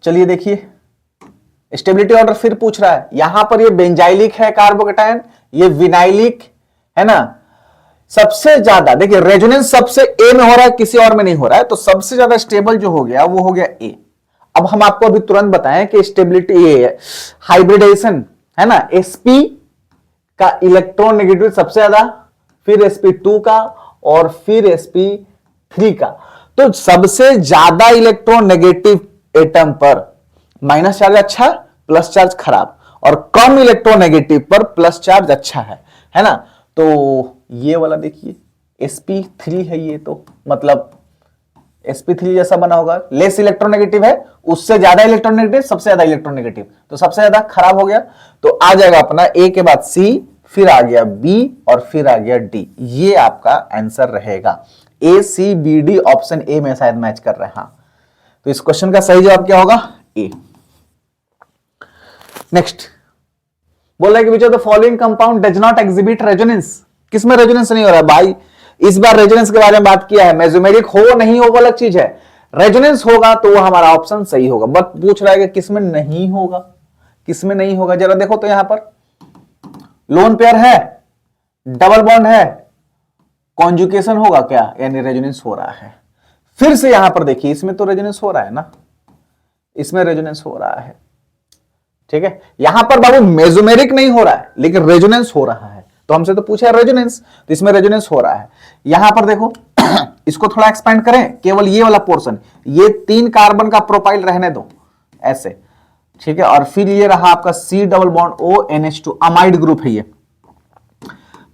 चलिए देखिए, स्टेबिलिटी ऑर्डर फिर पूछ रहा है। यहां पर ये बेंजाइलिक है कार्बोकैटायन, ये विनाइलिक है ना। सबसे ज्यादा देखिए रेजोनेंस सबसे A में हो रहा है, किसी और में नहीं हो रहा है, तो सबसे ज्यादा स्टेबल जो हो गया वो हो गया A। अब हम आपको अभी तुरंत बताएं कि स्टेबिलिटी ये हाइब्रिडेशन है ना, sp का इलेक्ट्रॉन नेगेटिव सबसे ज्यादा, फिर sp2 का और फिर sp3 का। तो सबसे ज्यादा इलेक्ट्रॉन नेगेटिव एटम पर माइनस चार्ज अच्छा, प्लस चार्ज खराब, और कम इलेक्ट्रॉन नेगेटिव पर प्लस चार्ज अच्छा है ना। तो ये वाला देखिए sp3 है, ये तो मतलब sp3 जैसा बना होगा, लेस इलेक्ट्रोनेगेटिव है, उससे ज्यादा इलेक्ट्रोनेगेटिव, सबसे ज्यादा इलेक्ट्रोनेगेटिव, तो सबसे ज्यादा खराब हो गया। तो आ जाएगा अपना A के बाद C, फिर आ गया B और फिर आ गया D। ये आपका आंसर रहेगा। A C B D option A में शायद मैच कर रहे हैं। हाँ, तो इस क्वेश्चन का सही जवाब क्या होगा, A। नेक्स्ट बोल रहा है कि which of the following compound does not exhibit resonance. किसमें रेजोनेंस नहीं हो रहा है भाई, इस बार रेजोनेंस के बारे में बात किया है, मेसोमेरिक हो नहीं हो वो अलग चीज है, रेजोनेंस होगा तो वो हमारा ऑप्शन सही होगा। बट पूछ रहा है कि किसमें नहीं होगा, किसमें नहीं होगा, जरा देखो तो यहां पर लोन पेयर है, डबल बॉन्ड है, कॉन्जुगेशन होगा क्या, यानी रेजोनेंस हो रहा है। फिर से यहां पर देखिए, इसमें तो रेजोनेंस हो रहा है ना, इसमें रेजोनेंस हो रहा है, ठीक है। यहां पर बाबू मेसोमेरिक नहीं हो रहा है, लेकिन रेजोनेंस हो रहा है, तो हमसे तो पूछा है रेजोनेंस, तो इसमें रेजोनेंस हो रहा है। यहां पर देखो इसको थोड़ा एक्सपेंड करें, केवल ये वाला पोर्शन, ये 3 कार्बन का प्रोफाइल रहने दो ऐसे, ठीक है, और फिर ये रहा आपका C double bond ONH2 amide group है ये,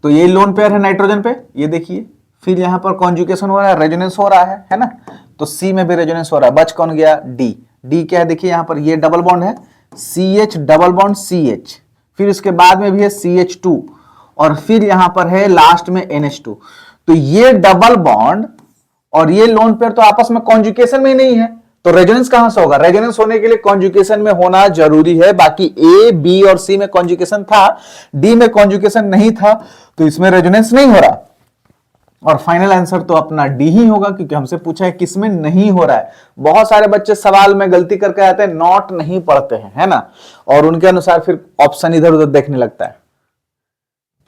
तो ये लोन पेयर है नाइट्रोजन पे, ये देखिए, फिर यहां पर कॉन्जुगेशन हो रहा है, रेजोनेंस हो रहा है ना। तो सी में भी रेजोनेंस हो रहा है, बच कौन गया? डी। डी क्या है देखिए, यहां पर ये डबल बॉन्ड है, CH डबल बॉन्ड CH, फिर उसके बाद में भी है CH2 और फिर यहां पर है लास्ट में NH2। तो ये डबल बॉन्ड और ये लोन पेयर तो आपस में कॉन्जुगेशन में ही नहीं है, तो रेजोनेंस कहां से होगा? रेजोनेंस होने के लिए कॉन्जुगेशन में होना जरूरी है। बाकी ए, बी और सी में कॉन्जुगेशन था, डी में कॉन्जुगेशन नहीं था, तो इसमें रेजोनेंस नहीं हो रहा। और फाइनल आंसर तो अपना डी ही होगा, क्योंकि हमसे पूछा है किसमें नहीं हो रहा है। बहुत सारे बच्चे सवाल में गलती करके आते हैं, नोट नहीं पढ़ते हैं, है ना, और उनके अनुसार फिर ऑप्शन इधर उधर देखने लगता है।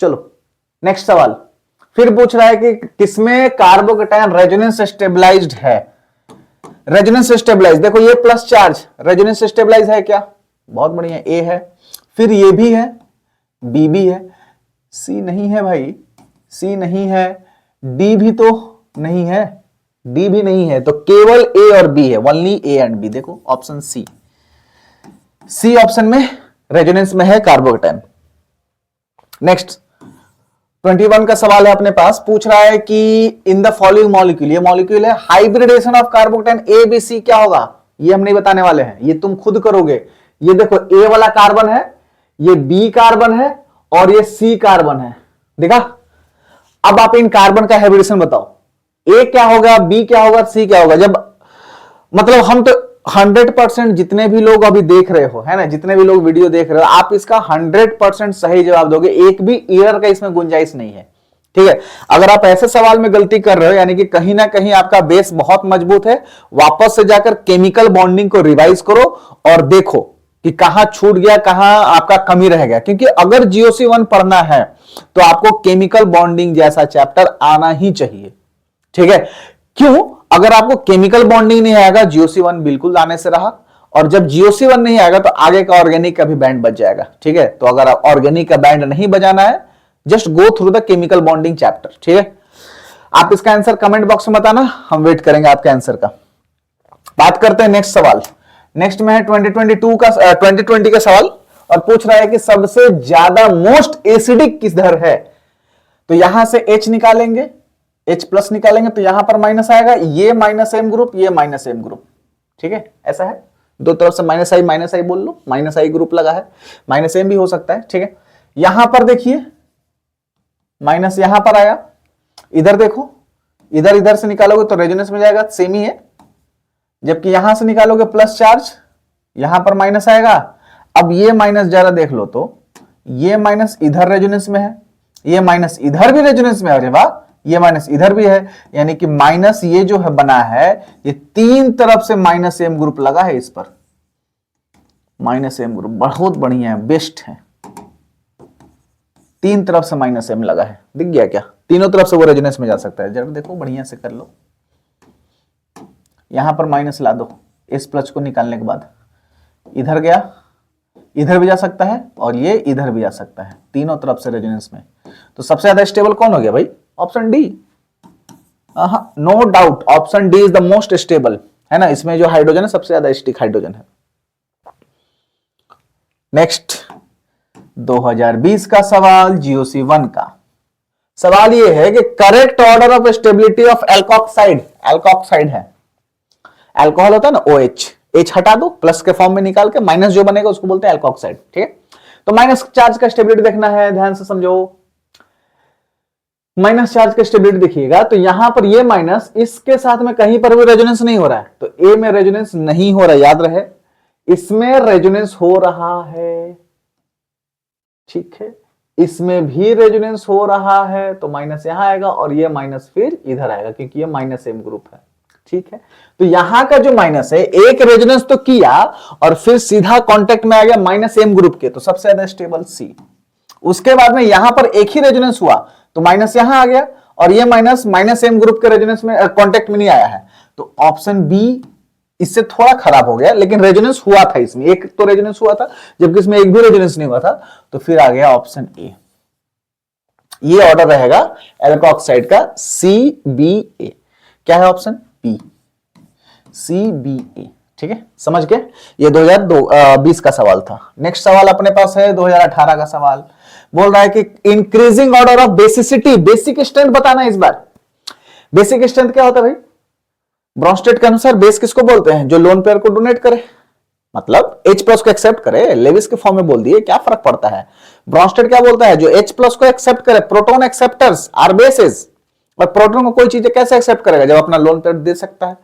चलो नेक्स्ट सवाल फिर पूछ रहा है कि किसमें कार्बोकेटायन रेजोनेंस स्टेबलाइज्ड है? रेजोनेंस स्टेबलाइज, देखो ये प्लस चार्ज रेजोनेंस स्टेबलाइज है क्या? बहुत बढ़िया, ए है, फिर ये भी है, बी भी है, सी नहीं है भाई, सी नहीं है, डी भी तो नहीं है, डी भी नहीं है, तो केवल ए और बी है, ओनली ए एंड बी। देखो ऑप्शन सी, सी ऑप्शन में रेजोनेंस में है कार्बोकेटायन। नेक्स्ट 21 का सवाल है अपने पास, पूछ रहा है कि इन द फॉलोइंग मॉलिक्यूल, ये मॉलिक्यूल है, hybridization of carbocation A B C क्या होगा? ये हम नहीं बताने वाले हैं, ये तुम खुद करोगे। ये देखो ए वाला कार्बन है, ये बी कार्बन है और ये सी कार्बन है, देखा। अब आप इन कार्बन का हाइब्रिडेशन बताओ, ए क्या होगा, बी क्या होगा, सी क्या होगा? जब मतलब हम तो 100% जितने भी लोग अभी देख रहे हो, है ना, जितने भी लोग वीडियो देख रहे हो, आप इसका 100% सही जवाब दोगे, एक भी एरर का इसमें गुंजाइश नहीं है, ठीक है। अगर आप ऐसे सवाल में गलती कर रहे हो, यानी कि कहीं ना कहीं आपका बेस बहुत मजबूत है, वापस से जाकर केमिकल बॉन्डिंग को रिवाइज करो और देखो कि कहां छूट गया, कहां आपका कमी रह गया। क्योंकि अगर GOC1 पढ़ना है तो आपको केमिकल बॉन्डिंग जैसा चैप्टर आना ही चाहिए, ठीक है। क्यों? अगर आपको केमिकल बॉन्डिंग नहीं आएगा, GOC1 बिल्कुल आने से रहा, और जब GOC1 नहीं आएगा तो आगे का ऑर्गेनिक का भी बैंड बच जाएगा, ठीक है। तो अगर ऑर्गेनिक का बैंड नहीं बजाना है, just go through the chemical bonding chapter, ठीक है। आप इसका आंसर कमेंट बॉक्स में बताना, हम वेट करेंगे आपके आंसर का। बात करते हैं नेक्स्ट सवाल। नेक्स्ट में है 2020 का सवाल, और पूछ रहा है कि सबसे ज्यादा मोस्ट एसिडिक किधर है? तो यहां से H निकालेंगे, H+ निकालेंगे, तो यहां पर माइनस आएगा, ये -M ग्रुप, ये -M ग्रुप, ठीक है। ऐसा है, दो तरफ से -I बोल लो, -I ग्रुप लगा है, -M भी हो सकता है, ठीक है। यहां पर देखिए माइनस यहां पर आया, इधर देखो, इधर से निकालोगे तो रेजोनेंस में जाएगा, सेम ही है। जबकि यहां से निकालोगे प्लस चार्ज, यहां पर माइनस आएगा। अब ये माइनस जरा देख लो, तो ये माइनस इधर रेजोनेंस में है, ये माइनस इधर भी रेजोनेंस में है, अरे वाह, ये माइनस इधर भी है, यानी कि माइनस ये जो है बना है, ये तीन तरफ से -M ग्रुप लगा है इस पर, -M ग्रुप बहुत बढ़िया है, बेस्ट है। तीन तरफ से -M लगा है, दिख गया क्या? तीनों तरफ से वो रेजोनेंस में जा सकता है, जरा देखो बढ़िया से कर लो। यहां पर माइनस ला दो H+ को निकालने के बाद, इधर गया, इधर भी जा सकता है और ये इधर भी जा सकता है, तीनों तरफ से रेजोनेंस में। तो सबसे ज्यादा स्टेबल कौन हो गया भाई? Option D, no doubt, option D is the most stable, है ना। इसमें जो हाइड्रोजन है सबसे ज्यादा स्टिक हाइड्रोजन है। नेक्स्ट 2020 का सवाल, GOC1 का सवाल ये है कि correct order of stability of alkoxide, alkoxide है, एल्कोहल होता है ना OH, H हटा दो, प्लस के फॉर्म में निकाल के माइनस जो बनेगा उसको बोलते हैं एल्कोक्साइड, ठीक है। तो माइनस चार्ज का स्टेबिलिटी देखना है, ध्यान से समझो। माइनस चार्ज का स्टेबिलिटी देखिएगा, तो यहां पर ये माइनस, इसके साथ में कहीं पर भी रेजोनेंस नहीं हो रहा है, तो ए में रेजोनेंस नहीं हो रहा, याद रहे। इसमें रेजोनेंस हो रहा है, ठीक है, इसमें भी रेजोनेंस हो रहा है, तो माइनस यहां आएगा और ये माइनस फिर इधर आएगा, क्योंकि ये -M ग्रुप है, ठीक है। तो यहां का जो माइनस है, एक रेजोनेंस तो किया और फिर सीधा कांटेक्ट में आ गया -M ग्रुप के, तो सबसे ज्यादा स्टेबल सी। उसके बाद में यहां पर एक ही रेजोनेंस हुआ, तो माइनस यहां आ गया और ये माइनस -M ग्रुप के रेजोनेंस में कांटेक्ट में नहीं आया है, तो ऑप्शन बी इससे थोड़ा खराब हो गया, लेकिन रेजोनेंस हुआ था इसमें, एक तो रेजोनेंस हुआ था, जबकि इसमें एक भी रेजोनेंस नहीं हुआ था, तो फिर आ गया ऑप्शन ए। ये ऑर्डर रहेगा एल्कोक्साइड का, CBA। क्या है ऑप्शन? बी, CBA, ठीक है, समझ गए। ये 2020 का सवाल था। नेक्स्ट सवाल अपने पास है 2018 का सवाल, बोल रहा है कि increasing order of basicity, basic strength बताना इस बार। बेसिक स्ट्रेंथ क्या होता है भाई? ब्रॉन्स्टेड के अनुसार बेस किसको बोलते हैं? जो लोन पेयर को डोनेट करे, मतलब H प्लस को एक्सेप्ट करे। लेविस के फॉर्म में बोल दिए, क्या फर्क पड़ता है? ब्रॉन्स्टेड क्या बोलता है? जो H प्लस को एक्सेप्ट करे, प्रोटॉन एक्सेप्टर्स आर बेसेस। और प्रोटॉन को कोई चीजें कैसे एक्सेप्ट करेगा? जब अपना लोन पेयर दे सकता है।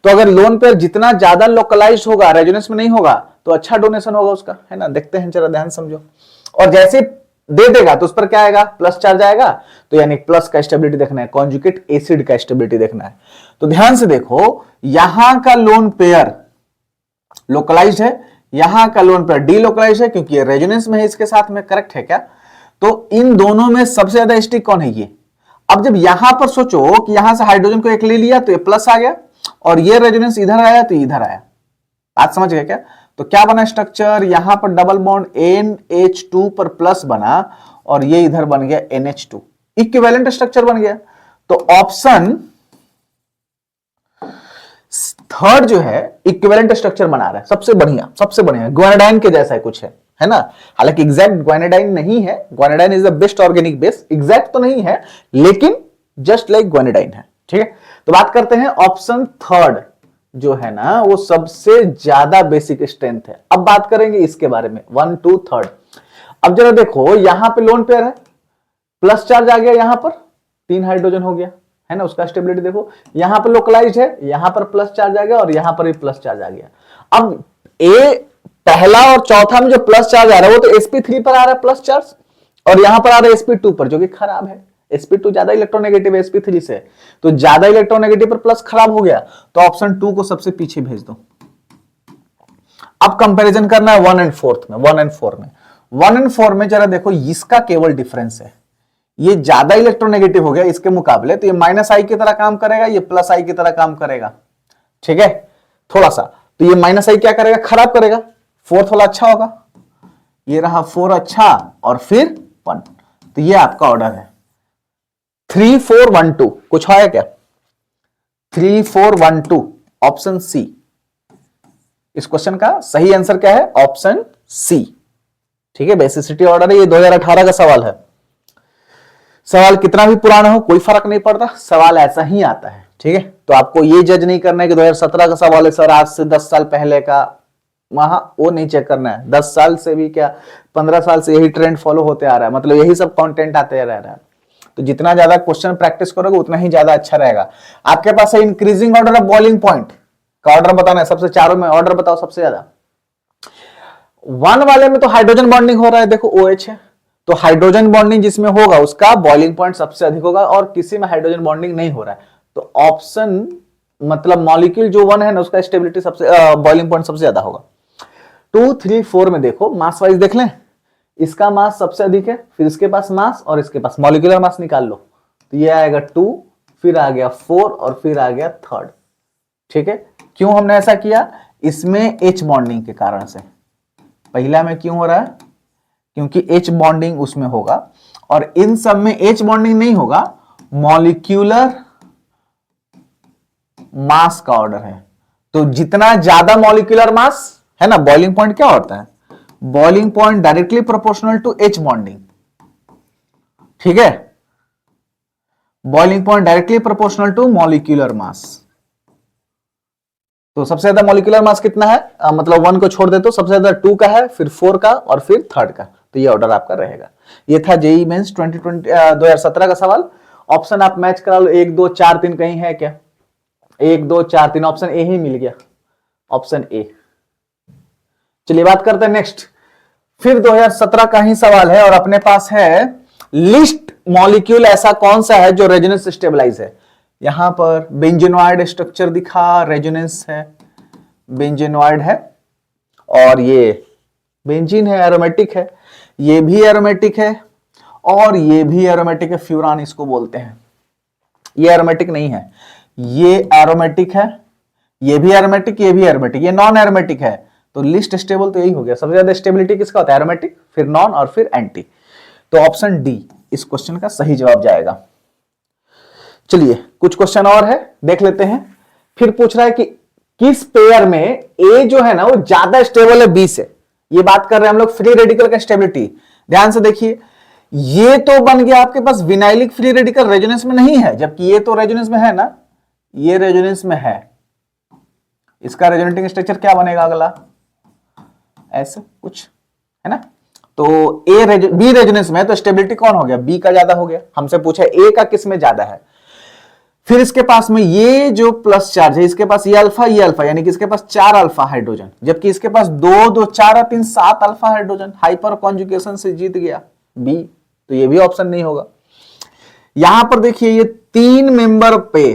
तो अगर लोन पेयर जितना ज्यादा लोकलाइज्ड होगा, रेजोनेंस में नहीं होगा, तो अच्छा डोनेशन होगा उसका, है ना। देखते हैं, जरा ध्यान समझो। और जैसे दे देगा तो उस पर क्या आएगा? प्लस चार्ज आएगा। तो यानी प्लस का स्टेबिलिटी देखना है, कॉन्जुगेट एसिड का स्टेबिलिटी देखना है। तो ध्यान से देखो, यहां का लोन पेयर लोकलाइज्ड है, यहां का लोन पेयर डीलोकलाइज्ड है, क्योंकि ये रेजोनेंस में है इसके साथ में। करेक्ट है क्या? तो इन दोनों में सबसे ज्यादा स्टिक कौन है? ये। अब जब यहां पर सोचो कि यहां से हाइड्रोजन को एक ले लिया तो ये प्लस आ गया, और ये रेजोनेंस इधर आया तो इधर आया। बात समझ गए क्या? तो क्या बना स्ट्रक्चर? यहां पर डबल बॉन्ड NH2 पर प्लस बना, और ये इधर बन गया NH2, इक्विवेलेंट स्ट्रक्चर बन गया। तो ऑप्शन थर्ड जो है इक्विवेलेंट स्ट्रक्चर बना रहा है, सबसे बढ़िया, सबसे बढ़िया। ग्वानिडाइन के जैसा है कुछ है ना। हालांकि एग्जैक्ट ग्वानिडाइन नहीं है, guanidine is the best organic base, exact तो नहीं है, लेकिन जस्ट लाइक ग्वानिडाइन है। ठीक है, तो बात करते हैं ऑप्शन थर्ड जो है ना, वो सबसे ज्यादा बेसिक स्ट्रेंथ है। अब बात करेंगे इसके बारे में, 1 2 3। अब जरा देखो, यहां पे लोन पेयर है, प्लस चार्ज आ गया, यहां पर 3 हाइड्रोजन हो गया, है ना। उसका स्टेबिलिटी देखो, यहां पर लोकलाइज्ड है, यहां पर प्लस चार्ज आ गया, और यहां पर भी प्लस चार्ज आ गया। अब ए पहला और चौथा में जो प्लस चार्ज आ रहा है वो तो sp3 पर आ रहा है प्लस चार्ज, और यहां पर आ रहा है sp2 पर, जो कि खराब है। sp2 ज्यादा इलेक्ट्रोनेगेटिव है sp3 से, तो ज्यादा इलेक्ट्रोनेगेटिव पर प्लस खराब हो गया, तो ऑप्शन 2 को सबसे पीछे भेज दो। अब कंपैरिजन करना है 1 एंड 4 में। 1 एंड 4 में जरा देखो, इसका केवल डिफरेंस है, ये ज्यादा इलेक्ट्रोनेगेटिव हो गया इसके मुकाबले, तो ये माइनस आई की तरह काम करेगा, ये प्लस आई की तरह काम करेगा। ठीक है, थोड़ा सा, तो ये माइनस आई क्या करेगा? खराब करेगा। 4 वाला अच्छा होगा, ये रहा 4 अच्छा, और फिर 1। तो ये आपका ऑर्डर है 3 4 1 2। कुछ है क्या? 3 4 1 2, ऑप्शन सी। इस क्वेश्चन का सही आंसर क्या है? Option C. ठीक है, बेसिसिटी ऑर्डर है, ये 2018 का सवाल है। सवाल कितना भी पुराना हो कोई फर्क नहीं पड़ता, सवाल ऐसा ही आता है। ठीक है, तो आपको ये जज नहीं करना है कि 2017 का सवाल है सर, आज से 10 साल पहले का, वहां वो नहीं चेक करना है। 10 साल से भी क्या, 15 साल से यही ट्रेंड फॉलो होते आ रहा है, मतलब यही सब कंटेंट आते रह रहा है। तो जितना ज्यादा क्वेश्चन प्रैक्टिस करोगे उतना ही ज्यादा अच्छा रहेगा। आपके पास है increasing order of boiling point का ऑर्डर बताना है, सबसे चारों में ऑर्डर बताओ सबसे ज्यादा। 1 वाले में तो हाइड्रोजन बॉन्डिंग हो रहा है, देखो OH है, तो हाइड्रोजन बॉन्डिंग जिसमें होगा उसका बॉइलिंग पॉइंट सबसे अधिक होगा, और किसी में हाइड्रोजन बॉन्डिंग नहीं हो रहा है, तो ऑप्शन मतलब मॉलिक्यूल जो 1 है ना, उसका स्टेबिलिटी सबसे बॉइलिंग पॉइंट सबसे ज्यादा होगा। 2 3 4 में देखो, मास वाइज देख लें, इसका मास सबसे अधिक है, फिर इसके पास मास, और इसके पास मॉलिक्यूलर मास निकाल लो, तो ये आएगा 2, फिर आ गया 4, और फिर आ गया 3rd। ठीक है, क्यों हमने ऐसा किया? इसमें H बॉन्डिंग के कारण से। पहला में क्यों हो रहा है? क्योंकि H बॉन्डिंग उसमें होगा, और इन सब में H बॉन्डिंग नहीं होगा, मॉलिक्यूलर मास का ऑर्डर है। तो जितना ज्यादा मॉलिक्यूलर मास है ना, बॉइलिंग पॉइंट क्या होता है? Boiling point directly proportional to H bonding. ठीक है, boiling point directly proportional to molecular mass. तो सबसे ज्यादा मॉलिक्यूलर मास कितना है? मतलब 1 को छोड़ दे तो सबसे ज्यादा 2 का है, फिर 4 का, और फिर 3rd का। तो ये ऑर्डर आपका रहेगा। ये था जेईई मेंस 2017 का सवाल। ऑप्शन आप मैच करा लो, 1 2 4 3 कहीं है क्या? 1 2 4 3, ऑप्शन ए ही मिल गया, ऑप्शन ए। चलिए बात करते हैं नेक्स्ट, फिर 2017 का ही सवाल है, और अपने पास है लिस्ट मॉलिक्यूल ऐसा कौन सा है जो रेजोनेंस स्टेबलाइज है। यहां पर बेंजीनोइड स्ट्रक्चर दिखा, रेजोनेंस है, बेंजीनोइड है, और ये बेंजीन है, एरोमेटिक है, ये भी एरोमेटिक है, और ये भी एरोमेटिक है, फ्यूरान इसको बोलते हैं। ये एरोमेटिक नहीं है, ये एरोमेटिक है, ये भी एरोमेटिक, ये भी एरोमेटिक, ये नॉन एरोमेटिक है। तो लिस्ट स्टेबल तो यही हो गया। सबसे ज्यादा स्टेबिलिटी किसका होता है? एरोमेटिक, फिर नॉन, और फिर एंटी। तो ऑप्शन डी इस क्वेश्चन का सही जवाब जाएगा। चलिए कुछ क्वेश्चन और है, देख लेते हैं। फिर पूछ रहा है कि किस पेयर में ए जो है ना वो ज्यादा स्टेबल है बी से। ये बात कर रहे हैं हम लोग फ्री रेडिकल का स्टेबिलिटी। ध्यान से देखिए, ये तो बन गया आपके पास विनाइलिक फ्री रेडिकल, रेजोनेंस में नहीं है, जबकि ये तो रेजोनेंस में है ना, ये रेजोनेंस में है। इसका रेजोनेटिंग स्ट्रक्चर क्या बनेगा अगला, ऐसे कुछ है ना। तो बी रेजोनेंस में है, तो स्टेबिलिटी कौन हो गया, बी का ज्यादा हो गया। हमसे पूछा ए का किस में ज्यादा है। फिर इसके पास में ये जो प्लस चार्ज है, इसके पास ये अल्फा, यानी कि इसके पास 4 अल्फा हाइड्रोजन, जबकि इसके पास 2 2 4 और 3 7 अल्फा हाइड्रोजन। हाइपर कॉन्जुगेशन से जीत गया बी, तो ये भी ऑप्शन नहीं होगा। यहां पर देखिए ये 3 मेंबर पे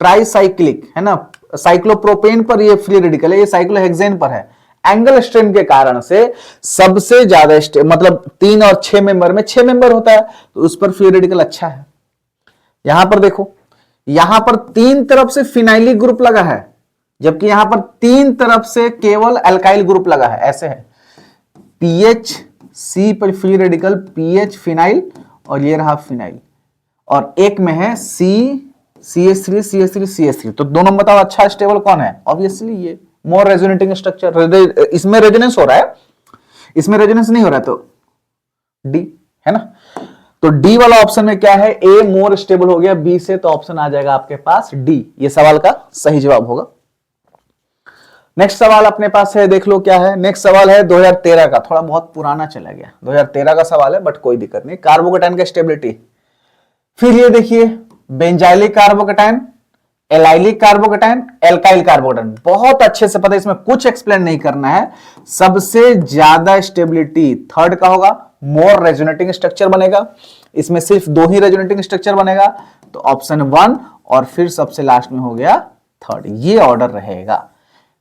ट्राइसाइक्लिक है ना, साइक्लोप्रोपेन पर ये फ्री रेडिकल है, ये साइक्लोहेक्सेन पर है। एंगल स्ट्रेन के कारण से सबसे ज्यादा मतलब 3 और 6 मेंबर में 6 मेंबर होता है, तो उस पर फ्री रेडिकल अच्छा है। यहां पर देखो, यहां पर 3 तरफ से फिनाइलिक ग्रुप लगा है, जबकि यहां पर 3 तरफ से केवल अल्काइल ग्रुप लगा है। ऐसे है पीएच सी पर फ्री रेडिकल, पीएच फिनाइल और ये रहा फिनाइल, और एक में है सी CH3 CH3 CH3। तो दोनों बताओ अच्छा स्टेबल कौन है, ऑब्वियसली ये मोर रेजोनेटिंग स्ट्रक्चर। इसमें रेजोनेंस हो रहा है, इसमें रेजोनेंस नहीं हो रहा है, तो डी है ना। तो डी वाला ऑप्शन में क्या है, ए मोर स्टेबल हो गया बी से, तो ऑप्शन आ जाएगा आपके पास डी, ये सवाल का सही जवाब होगा। नेक्स्ट सवाल अपने पास है, देख लो क्या है। नेक्स्ट सवाल है 2013 का, थोड़ा बहुत पुराना चला गया, 2013 का सवाल है, बट कोई दिक्कत नहीं। कार्बोकेटाइन का स्टेबिलिटी, फिर ये देखिए benzylic carbocation, allylic carbocation, alkyl carbocation, बहुत अच्छे से पता है, इसमें कुछ एक्सप्लेन नहीं करना है। सबसे ज्यादा स्टेबिलिटी थर्ड का होगा, मोर रेजोनेटिंग स्ट्रक्चर बनेगा, इसमें सिर्फ 2 ही रेजोनेटिंग स्ट्रक्चर बनेगा, तो ऑप्शन 1, और फिर सबसे लास्ट में हो गया थर्ड, ये ऑर्डर रहेगा।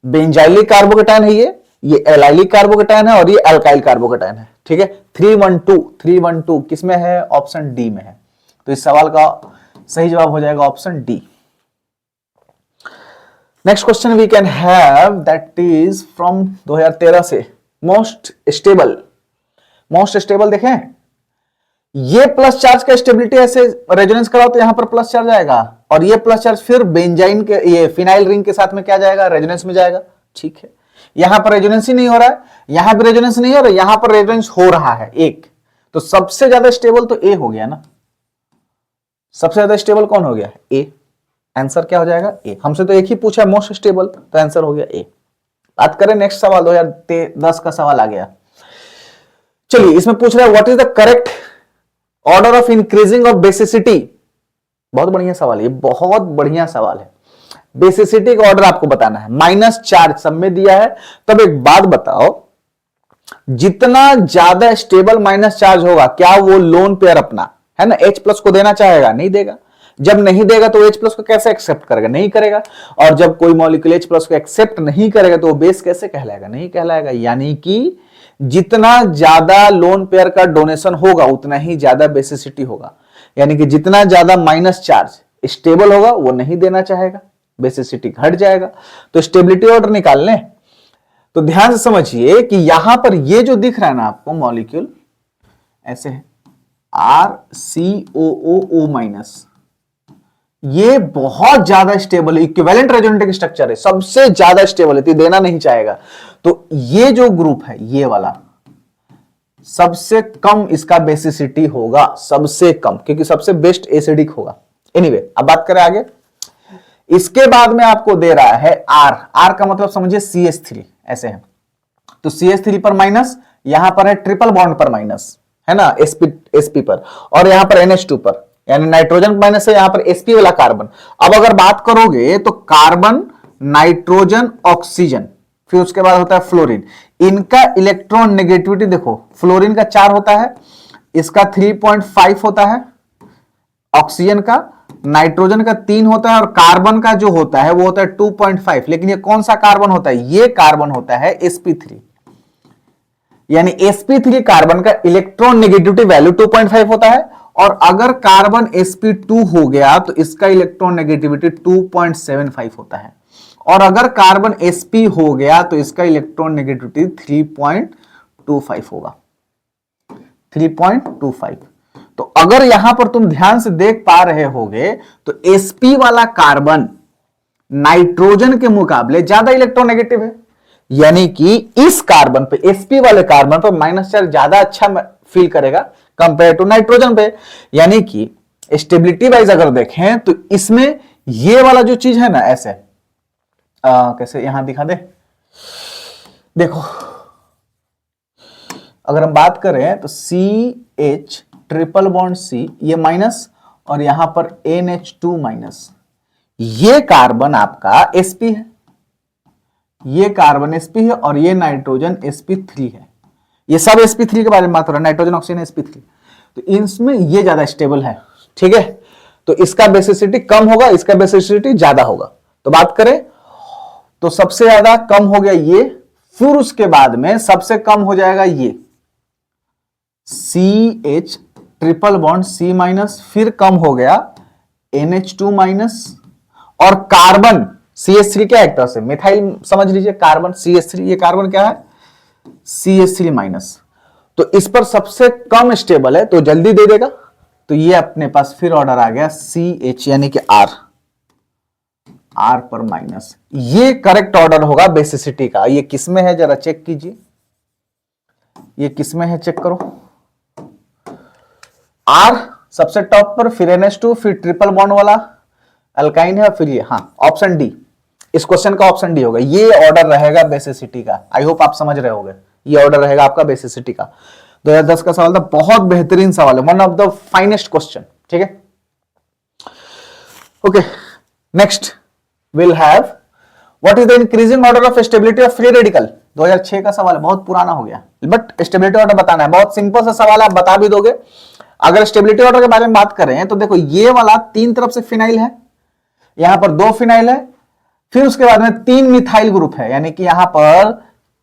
बेंजाइलिक कार्बोकेटाइन है ये एलाइलिक कार्बोकेटाइन है, और ये अल्काइल कार्बोकेटाइन है, ठीक है। 312 किसमें है, ऑप्शन डी में है, तो इस सवाल का सही जवाब हो जाएगा option D. Next question we can have, that is from 2013 से, मोस्ट स्टेबल देखें, ये प्लस चार्ज का स्टेबिलिटी ऐसे रेजोनेंस कराओ तो यहां पर प्लस चार्ज आएगा, और ये प्लस चार्ज फिर बेंजाइन के ये फिनाइल रिंग के साथ में क्या जाएगा, रेजोनेंस में जाएगा, ठीक है। यहां पर रेजोनेंस ही नहीं हो रहा है, यहां पर रेजोनेंस नहीं हो रहा है, यहां पर रेजोनेंस हो रहा है एक, तो सबसे ज्यादा स्टेबल तो ए हो गया ना, सबसे ज्यादा स्टेबल कौन हो गया, ए। आंसर क्या हो जाएगा, ए। हमसे तो एक ही पूछा मोस्ट स्टेबल, तो आंसर हो गया ए। बात करें नेक्स्ट सवाल, 2010 का सवाल आ गया। चलिए इसमें पूछ रहा है what is the correct order of increasing of basicity. बहुत बढ़िया सवाल है, बहुत बढ़िया सवाल है। बेसिसिटी का ऑर्डर आपको बताना है, माइनस चार्ज सब में दिया है। तब एक बात बताओ, जितना ज्यादा स्टेबल माइनस चार्ज होगा, क्या वो लोन पेयर अपना है ना H प्लस को देना चाहेगा, नहीं देगा। जब नहीं देगा तो H प्लस को कैसे एक्सेप्ट करेगा, नहीं करेगा। और जब कोई मॉलिक्यूल H प्लस को एक्सेप्ट नहीं करेगा तो वो बेस कैसे कहलाएगा, नहीं कहलाएगा। यानी कि जितना ज्यादा लोन पेयर का डोनेशन होगा उतना ही ज्यादा बेसिसिटी होगा। यानी कि जितना ज्यादा माइनस चार्ज स्टेबल होगा वो नहीं देना चाहेगा, बेसिसिटी घट जाएगा। तो स्टेबिलिटी ऑर्डर निकाल लें, तो ध्यान से समझिए कि यहां पर ये जो दिख रहा है ना आपको मॉलिक्यूल ऐसे है RCOO माइनस, ये बहुत ज्यादा स्टेबल है, इक्विवेलेंट रेजोनेटिंग स्ट्रक्चर है, सबसे ज्यादा स्टेबल है, तो देना नहीं चाहेगा। तो ये जो ग्रुप है ये वाला सबसे कम इसका बेसिसिटी होगा, सबसे कम, क्योंकि सबसे बेस्ट एसिडिक होगा। एनीवे, अब बात करें आगे। इसके बाद में आपको दे रहा है R का मतलब समझिए CH3 ऐसे है, तो CH3 पर माइनस, यहां पर है ट्रिपल बॉन्ड पर माइनस है ना, sp पर, और यहां पर NH2 पर, यानी नाइट्रोजन माइनस है, यहां पर sp वाला कार्बन। अब अगर बात करोगे तो कार्बन, नाइट्रोजन, ऑक्सीजन, फिर उसके बाद होता है फ्लोरीन। इनका इलेक्ट्रॉन नेगेटिविटी देखो, फ्लोरीन का 4 होता है, इसका 3.5 होता है, ऑक्सीजन का, नाइट्रोजन का 3 होता है, और कार्बन का जो होता है वो होता है 2.5। लेकिन ये कौन सा कार्बन होता है, ये कार्बन होता है sp3। यानी sp3 कार्बन का इलेक्ट्रॉन नेगेटिविटी वैल्यू 2.5 होता है, और अगर कार्बन sp2 हो गया तो इसका इलेक्ट्रॉन नेगेटिविटी 2.75 होता है, और अगर कार्बन sp हो गया तो इसका इलेक्ट्रॉन नेगेटिविटी 3.25 होगा, 3.25। तो अगर यहां पर तुम ध्यान से देख पा रहे होगे तो sp वाला कार्बन नाइट्रोजन के मुकाबले ज्यादा इलेक्ट्रोनेगेटिव है। यानी कि इस कार्बन पे, sp वाले कार्बन पर माइनस चार्ज ज्यादा अच्छा फील करेगा कंपेयर टू नाइट्रोजन पे। यानी कि स्टेबिलिटी वाइज अगर देखें तो इसमें ये वाला जो चीज है ना, ऐसे कैसे यहां दिखा दे, देखो अगर हम बात करें तो CH ट्रिपल बॉन्ड C, ये माइनस और यहां पर NH2 माइनस, ये कार्बन आपका sp है, ये कार्बन sp है और ये नाइट्रोजन sp3 है। ये सब sp3 के बारे में बात हो रहा है, नाइट्रोजन ऑक्सीजन sp3। तो इसमें ये ज्यादा स्टेबल है, ठीक है। तो इसका बेसिसिटी कम होगा, इसका बेसिसिटी ज्यादा होगा। तो बात करें तो सबसे ज्यादा कम हो गया ये, फिर उसके बाद में सबसे कम हो जाएगा ये CH triple bond C minus, फिर कम हो गया NH2 माइनस, और कार्बन CH3 क्या एक तरह से मिथाइल समझ लीजिए, कार्बन CH3, ये कार्बन क्या है CH3 माइनस। तो इस पर सबसे कम स्टेबल है तो जल्दी दे देगा। तो ये अपने पास फिर ऑर्डर आ गया CH यानी कि R पर माइनस। ये करेक्ट ऑर्डर होगा बेसिसिटी का। ये किसमें है जरा चेक कीजिए, ये किसमें है चेक करो। R सबसे टॉप पर, फिर NH2, फिर ट्रिपल बॉन्ड वाला अल्काइन है, फिर ये, हाँ ऑप्शन डी, इस क्वेश्चन का ऑप्शन डी होगा। ये ऑर्डर रहेगा बेसिसिटी का। आई होप आप समझ रहे होंगे, ये ऑर्डर रहेगा आपका बेसिसिटी का। 2010 का सवाल था, बहुत बेहतरीन सवाल है, one of the finest question, ठीक है। Okay, next will have what is the increasing order of stability of free radical. 2006 का सवाल है, बहुत पुराना हो गया, बट स्टेबिलिटी ऑर्डर बताना है। बहुत सिंपल सा सवाल है, आप बता भी दोगे। अगर स्टेबिलिटी ऑर्डर के बारे में बात करें तो देखो ये वाला तीन तरफ से फिनाइल है, यहां पर दो फिनाइल है, फिर उसके बाद में तीन मिथाइल ग्रुप है, यानी कि यहां पर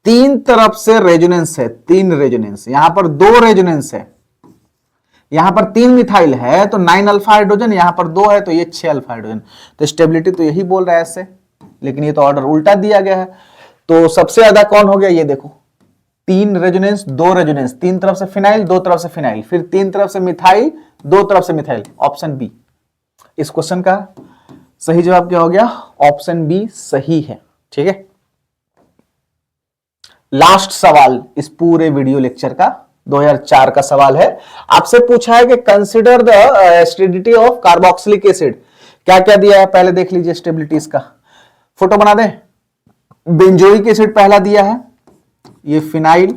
तीन तरफ से रेजोनेंस है, तीन रेजोनेंस, यहां पर दो रेजोनेंस है, यहां पर तीन मिथाइल है तो 9 अल्फा हाइड्रोजन, यहां पर दो है तो ये 6 अल्फा हाइड्रोजन। तो स्टेबिलिटी तो यही बोल रहा है ऐसे, लेकिन ये तो ऑर्डर उल्टा दिया गया है। तो सबसे ज्यादा कौन हो गया, ये देखो, तीन रेजोनेंस दो रेजोनेंस, तीन तरफ से फिनाइल दो तरफ से फिनाइल, फिर तीन तरफ से मिथाइल दो तरफ से मिथाइल, ऑप्शन बी। इस क्वेश्चन का सही जवाब क्या हो गया, ऑप्शन बी सही है, ठीक है। लास्ट सवाल इस पूरे वीडियो लेक्चर का 2004 का सवाल है। आपसे पूछा है कि consider the acidity of carboxylic acid. क्या क्या दिया है पहले देख लीजिए, स्टेबिलिटी इसका फोटो बना दें। बेंजोइक एसिड पहला दिया है, ये फिनाइल,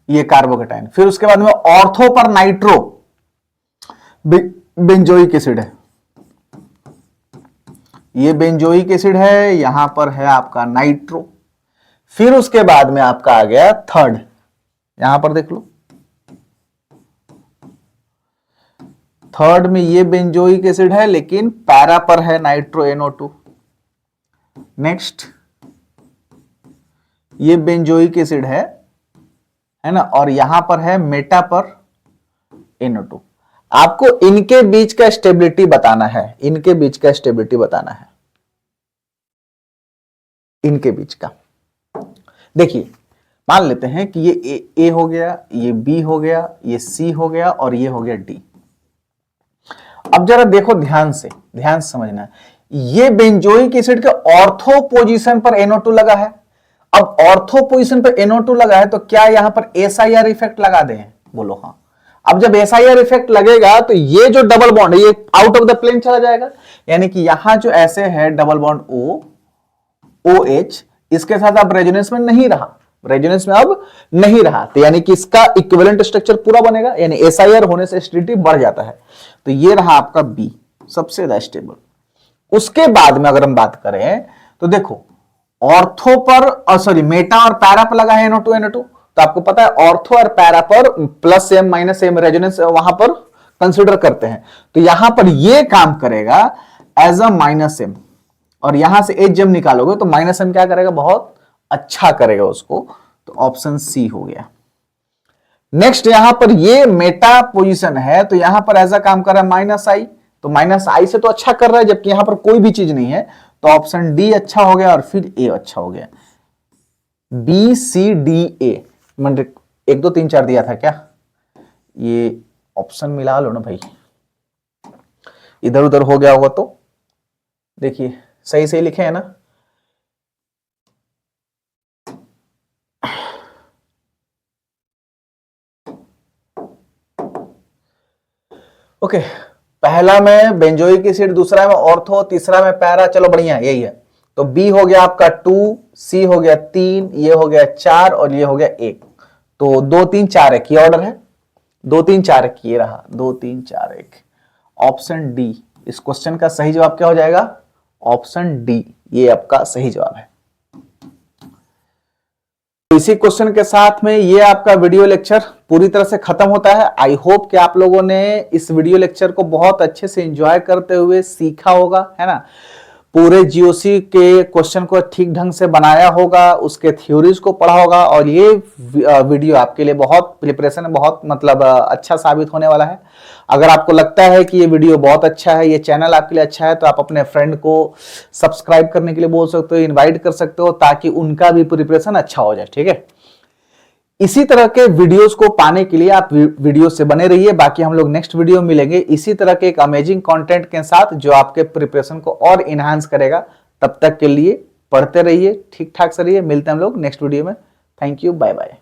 ये कार्बोकेटाइन, फिर उसके बाद में ऑर्थो पर नाइट्रो बेंजोइक एसिड है, ये बेंजोइक एसिड है, यहां पर है आपका नाइट्रो, फिर उसके बाद में आपका आ गया थर्ड, यहां पर देख लो, थर्ड में ये बेंजोइक एसिड है लेकिन पैरा पर है नाइट्रो NO2। नेक्स्ट ये बेंजोइक एसिड है ना, और यहां पर है मेटा पर NO2। आपको इनके बीच का स्टेबिलिटी बताना है, इनके बीच का स्टेबिलिटी बताना है, इनके बीच का। देखिए मान लेते हैं कि ये ए हो गया, ये बी हो गया, ये सी हो गया और ये हो गया डी। अब जरा देखो ध्यान से समझना है, ये बेंजोइक एसिड के ऑर्थो पोजीशन पर NO2 लगा है। अब ऑर्थो पोजीशन पर NO2 लगा है तो क्या यहां पर SIR इफेक्ट लगा दें, बोलो हाँ। अब जब SIR इफेक्ट लगेगा तो ये जो डबल बॉन्ड है ये आउट ऑफ द प्लेन चला जाएगा, यानी कि यहां जो ऐसे है डबल बॉन्ड OH, इसके साथ अब रेजोनेंस में नहीं रहा, रेजोनेंस में अब नहीं रहा, तो यानी कि इसका इक्विवेलेंट स्ट्रक्चर पूरा बनेगा, यानी SIR होने से एसिडिटी बढ़ जाता है। तो ये रहा आपका बी, सबसे ज्यादा स्टेबल। उसके बाद में अगर हम बात करें तो देखो ऑर्थो पर सॉरी मेटा और पैरा पर लगा है NO2 तो आपको पता है ऑर्थो और पैरा पर plus M minus M resonance वहां पर कंसिडर करते हैं, तो यहां पर ये काम करेगा एज अ माइनस M, और यहां से एच जब निकालोगे तो माइनस M क्या करेगा, बहुत अच्छा करेगा उसको। तो ऑप्शन सी हो गया। नेक्स्ट यहां पर ये मेटा पोजीशन है तो यहां पर ऐसा काम कर रहा है माइनस आई, तो माइनस आई से तो अच्छा कर रहा है, जबकि यहां पर कोई भी चीज नहीं है, तो ऑप्शन डी अच्छा हो गया और फिर ए अच्छा हो गया। बी सी डी ए, मैंने 1 2 3 4 दिया था क्या, ये ऑप्शन मिला लो ना भाई, इधर उधर हो गया होगा तो देखिए सही सही लिखे हैं ना। ओके, पहला में बेंजोइक एसिड, दूसरा में ऑर्थो, तीसरा में पैरा, चलो बढ़िया यही है। तो बी हो गया आपका 2, सी हो गया 3, ये हो गया 4 और ये हो गया 1। तो 2 3 4 1 ये ऑर्डर है, 2 3 4 1 ये रहा, 2 3 4 1। ऑप्शन डी इस क्वेश्चन का सही जवाब क्या हो जाएगा? ऑप्शन डी ये आपका सही जवाब है। इसी क्वेश्चन के साथ में ये आपका वीडियो लेक्चर पूरी तरह से खत्म होता है। आई होप कि आप लोगों ने इस वीडियो लेक्चर को बहुत अच्छे से एंजॉय करते हुए सीखा होगा, है ना। पूरे जीओसी के क्वेश्चन को ठीक ढंग से बनाया होगा, उसके थ्योरीज को पढ़ा होगा और ये वीडियो आपके लिए बहुत प्रिपरेशन बहुत मतलब अच्छा साबित होने वाला है। अगर आपको लगता है कि ये वीडियो बहुत अच्छा है, ये चैनल आपके लिए अच्छा है, तो आप अपने फ्रेंड को सब्सक्राइब करने के लिए बोल सकते हो, इनवाइट कर सकते हो, ताकि उनका भी प्रिपरेशन अच्छा हो जाए, ठीक है। इसी तरह के वीडियोस को पाने के लिए आप वीडियो से बने रहिए। बाकी हम लोग नेक्स्ट वीडियो में मिलेंगे इसी तरह के एक अमेजिंग कंटेंट के साथ जो आपके प्रिपरेशन को और इनहांस करेगा। तब तक के लिए पढ़ते रहिए, ठीक ठाक से रहिए। मिलते हैं हम लोग नेक्स्ट वीडियो में। Thank you, bye bye.